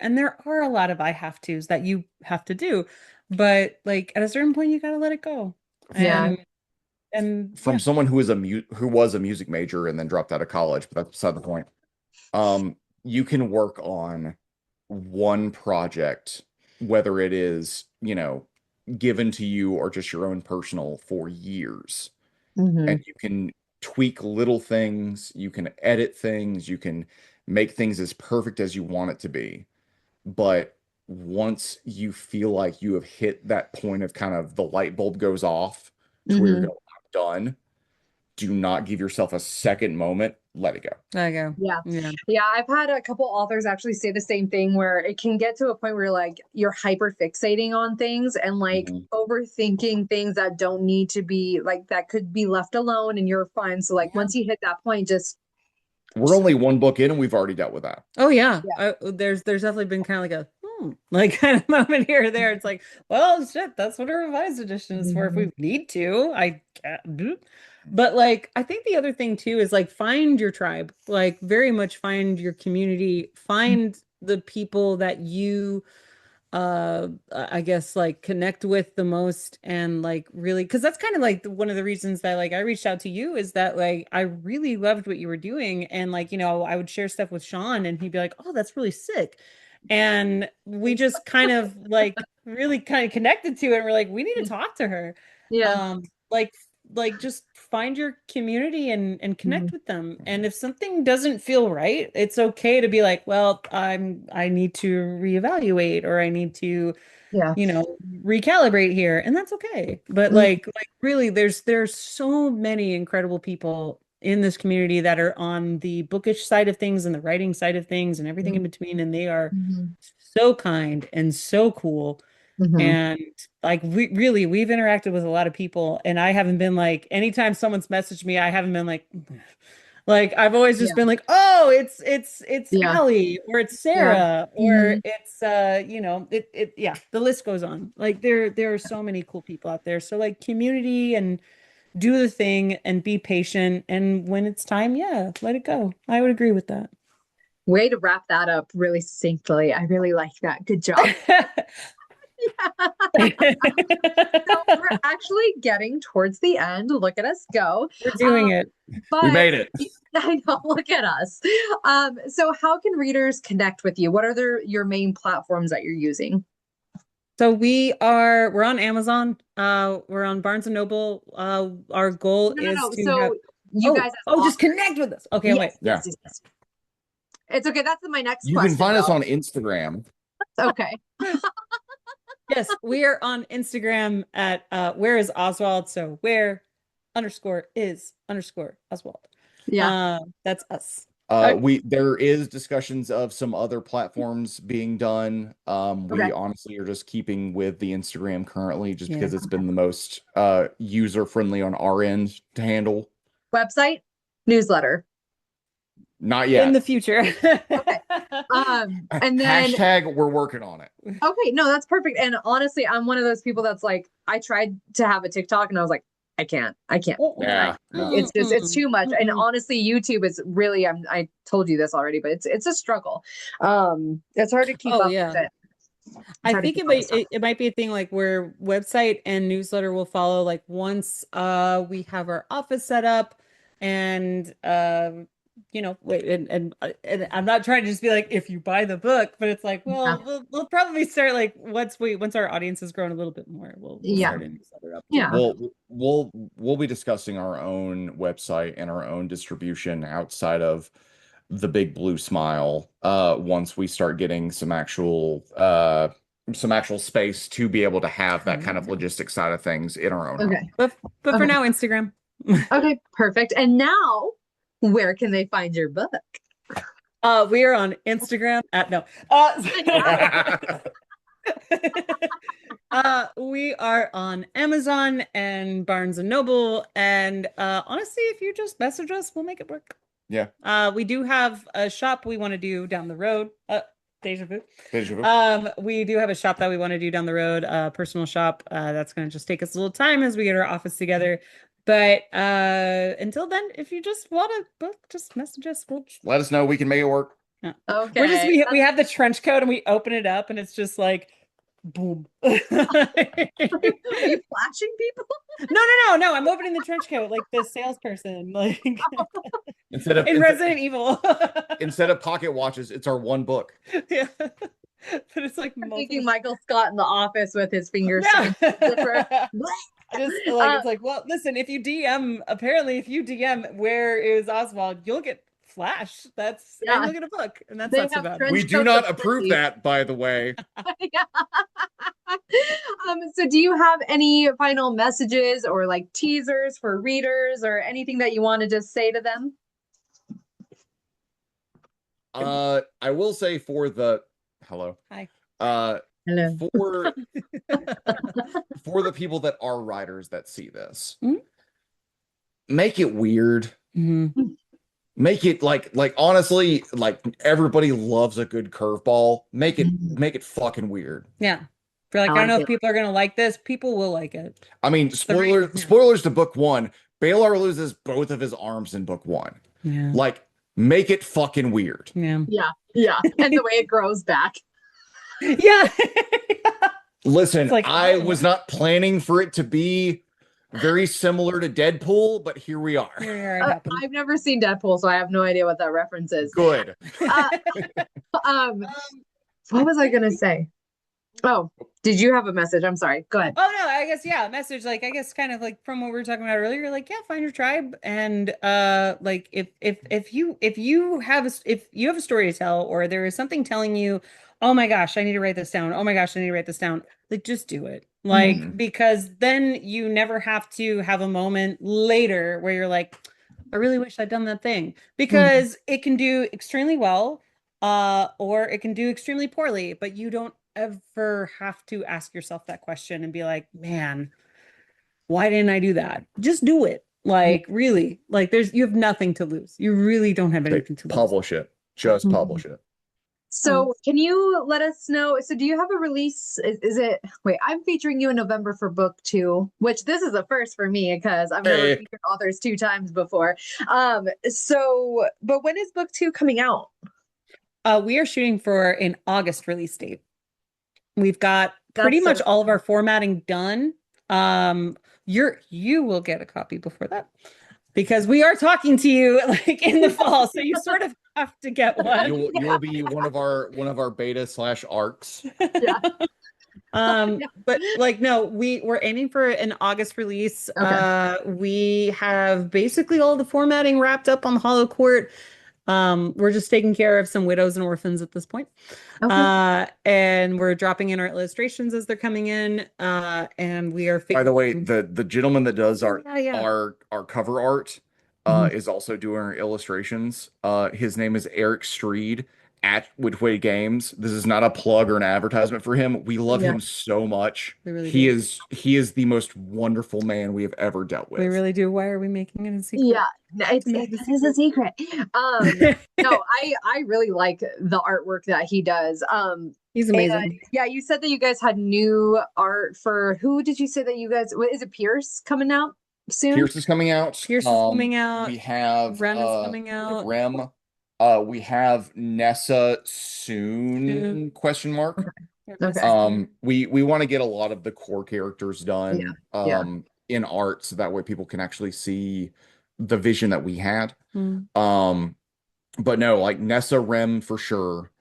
And there are a lot of I have tos that you have to do. But like at a certain point, you gotta let it go. Yeah. And From yeah. someone who was a music major and then dropped out of college, but that's beside the point. You can work on one project, whether it is, given to you or just your own personal for years. And Hmm. you can tweak little things, you can edit things, you can make things as perfect as you want it to be. But once you feel like you have hit that point of kind of the light bulb goes off to where you're Hmm. going, I'm done, do not give yourself a second moment, let it go. There you go. Yeah. Yeah. Yeah. I've had a couple authors actually say the same thing where it can get to a point where like you're hyper fixating on things and like Mhm. overthinking things that don't need to be like that could be left alone and you're fine. So like Yeah. once you hit that point, just We're only one book in and we've already dealt with that. Oh yeah. yeah. There's definitely been kind of like a like kind of moment here or there. It's like, well, shit, that's what a revised edition is for if Mhm. we need to. I can't. But like I think the other thing too is like find your tribe. Like very much find your community, find the people that you I guess like connect with the most and like really because that's kind of like one of the reasons that like I reached out to you is that like I really loved what you were doing and like I would share stuff with Sean and he'd be like, oh, that's really sick, and we just kind of like really kind of connected to it and we're like, we need to talk to her. Yeah. um like just find your community and connect Mhm. with them, and if something doesn't feel right, it's okay to be like, well, I need to reevaluate or I need to Yeah. recalibrate here, and that's okay. But Mm. like really there's so many incredible people in this community that are on the bookish side of things and the writing side of things and everything in between, and they are Mhm. so kind and so cool. Mhm. And like we've interacted with a lot of people, and I haven't been like anytime someone's messaged me, I haven't been like like I've always Yeah. just been like, oh, no, it's Yeah. Allie, or it's Yeah. Sarah, or Mhm. it's yeah, the list goes on. Like there are so many cool people out there. So like community, and do the thing and be patient, and when it's time, yeah, let it go. I would agree with that. Way to wrap that up really succinctly. I really like that. Good job. So we're actually getting towards the end. Look at us go. We're doing it. We But made it. I know, look at us. So how can readers connect with you? What are your main platforms that you're using? So we're on Amazon. We're on Barnes and Noble. Our goal No, no, is no. to have So you guys as just authors. connect with us. Okay, Yes, wait. Yeah. yes, yes, yes. It's okay. That's my next You can question, find us though. on Instagram. Okay. Yes, we are on Instagram at where is Oswald? So where underscore is underscore Oswald. Yeah. That's us. Uh, There is discussions of some other platforms being done. Okay. We honestly are just keeping with the Instagram currently, just Yeah. because it's been the most user friendly on our end to handle. Website, newsletter. Not In yet. the future. Okay. And then Hashtag we're working on it. okay, no, that's perfect. And honestly, I'm one of those people that's like, I tried to have a TikTok and I was like, I can't. Yeah. No. It's too much. And Mm-mm. honestly, YouTube is really, I told you this already, but it's a struggle. It's hard to keep Oh up yeah. with it. It's I hard to think keep up with stuff. it might be a thing like where website and newsletter will follow like once we have our office set up, and wait, and I'm not trying to just be like if you buy the book, but it's like, Yeah. well, we'll probably start like once our audience has grown a little bit more, we'll Yeah. start a newsletter up too. Yeah. We'll be discussing our own website and our own distribution outside of the big blue smile once we start getting some actual space to be able to have that kind of logistic side of things in our own Okay. home. But for Okay. now, Instagram. Okay. Perfect. And now, where can they find your book? We are on Instagram at no. We are on Amazon and Barnes and Noble, and honestly, if you just message us, we'll make it work. Yeah. We do have a shop we want to do down the road. Deja vu. Deja vu. We do have a shop that we want to do down the road, a personal shop. That's going to just take us a little time as we get our office together. But until then, if you just want a book, just message us. Let us know. We can make it work. Yeah. Okay. We have the trench coat and we open it up and it's just like boom. Are you flashing people? No. I'm opening the trench coat like the salesperson, like Instead of in Resident Evil. instead of pocket watches, it's our one book. Yeah. But it's like I'm thinking Michael Scott in the office with his fingers. Yeah. Just it's like, well, listen, if you DM where is Oswald, you'll get flash. And you'll get a book, and that's They not so have bad. trench We do coats not of approve Christie's. that, by the way. Yeah. So do you have any final messages or like teasers for readers or anything that you want to just say to them? I will say for the hello. Hi. Hello. For the people that are writers that see this, Mhm. make it weird. Mhm. Make it like honestly, like everybody loves a good curveball. Make it fucking weird. Yeah. For like, I I don't know like if people are gonna like this. People will like it. I mean, spoilers to book one. Baylor loses both of his arms in book one. Yeah. Like, make it fucking weird. Yeah. Yeah. And the way it grows back. Yeah. Listen, It's like, I oh. was not planning for it to be very similar to Deadpool, but here we are. Here it happened. I've never seen Deadpool, so I have no idea what that reference is. Good. What was I gonna say? Oh, did you have a message? I'm sorry. Go ahead. Oh no, I guess yeah, message like I guess kind of like from what we were talking about earlier, like yeah, find your tribe, and like if you have a story to tell, or there is something telling you, oh my gosh, I need to write this down. Oh my gosh, I need to write this down. Like just do it. Like because then you never have to have a moment later where you're like, I really wish I'd done that thing, because it can do extremely well, or it can do extremely poorly, but you don't ever have to ask yourself that question and be like, man, why didn't I do that? Just do it. Like really, like you have nothing to lose. You really don't have anything to lose. Publish it. Just publish it. So can you let us know? So do you have a release? Is it, wait, I'm featuring you in November for book 2, which this is a first for me because I've never featured authors 2 times before. But when is book 2 coming out? We are shooting for an August release date. We've got pretty much all of our formatting done. You will get a copy before that because we are talking to you like in the fall, so you sort of have to get one. You will be one of our beta/arcs. Yeah. But like no, we're aiming for an August release. Okay. We have basically all the formatting wrapped up on the Hollow Court. We're just taking care of some widows and orphans at this point. Okay. And we're dropping in our illustrations as they're coming in. And we are By the way, the gentleman that does our cover art is also doing our illustrations. His name is Eric Streed at Whitway Games. This is not a plug or an advertisement for him. We love him so much. We really he do. is the most wonderful man we have ever dealt with. We really do. Why are we making it a secret? Yeah, it is a secret. No, I really like the artwork that he does. He's amazing. Yeah, you said that you guys had new art for who did you say that you guys, what is it, Pierce coming out soon? Pierce is coming out. Pierce is coming out. We have Rem is coming out. Rem. We have Nessa soon, question mark. Okay. We want to get a lot of the core characters done in art so that way people can actually see the vision that we had. But no, like Nessa, Rem for sure.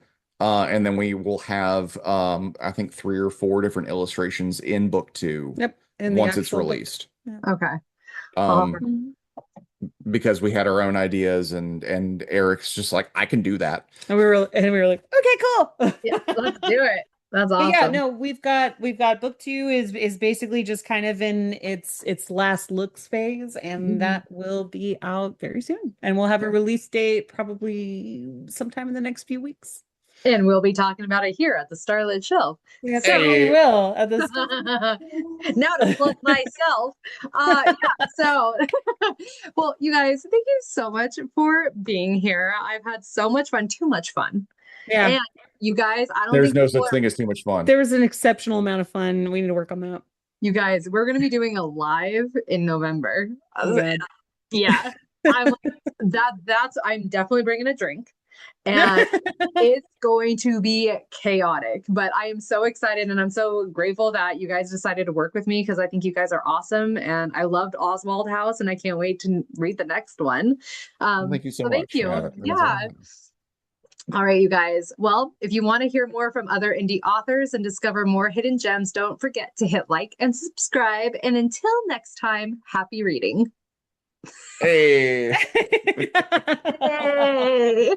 And then we will have I think 3 or 4 different illustrations in book 2. Yep. Once it's released. Okay. Because we had our own ideas and Eric's just like, I can do that. And we were like, okay, cool. Yeah, let's do it. That's awesome. Yeah, no, we've got book 2 is basically just kind of in its last looks phase, and that will be out very soon. And we'll have a release date probably sometime in the next few weeks. And we'll be talking about it here at the Starlit Shelf. Yes, we will at this. Now to plug myself. So well, you guys, thank you so much for being here. I've had so much fun, too much fun. Yeah. And you guys, I don't There's think no such thing as too much fun. There was an exceptional amount of fun. We need to work on that. You guys, we're gonna be doing a live in November. Yeah. I'm definitely bringing a drink. And it's going to be chaotic, but I am so excited and I'm so grateful that you guys decided to work with me because I think you guys are awesome and I loved Oswald House and I can't wait to read the next one. Thank you so much. Thank you. Yeah. All right, you guys. Well, if you want to hear more from other indie authors and discover more hidden gems, don't forget to hit like and subscribe. And until next time, happy reading. Hey. Hey.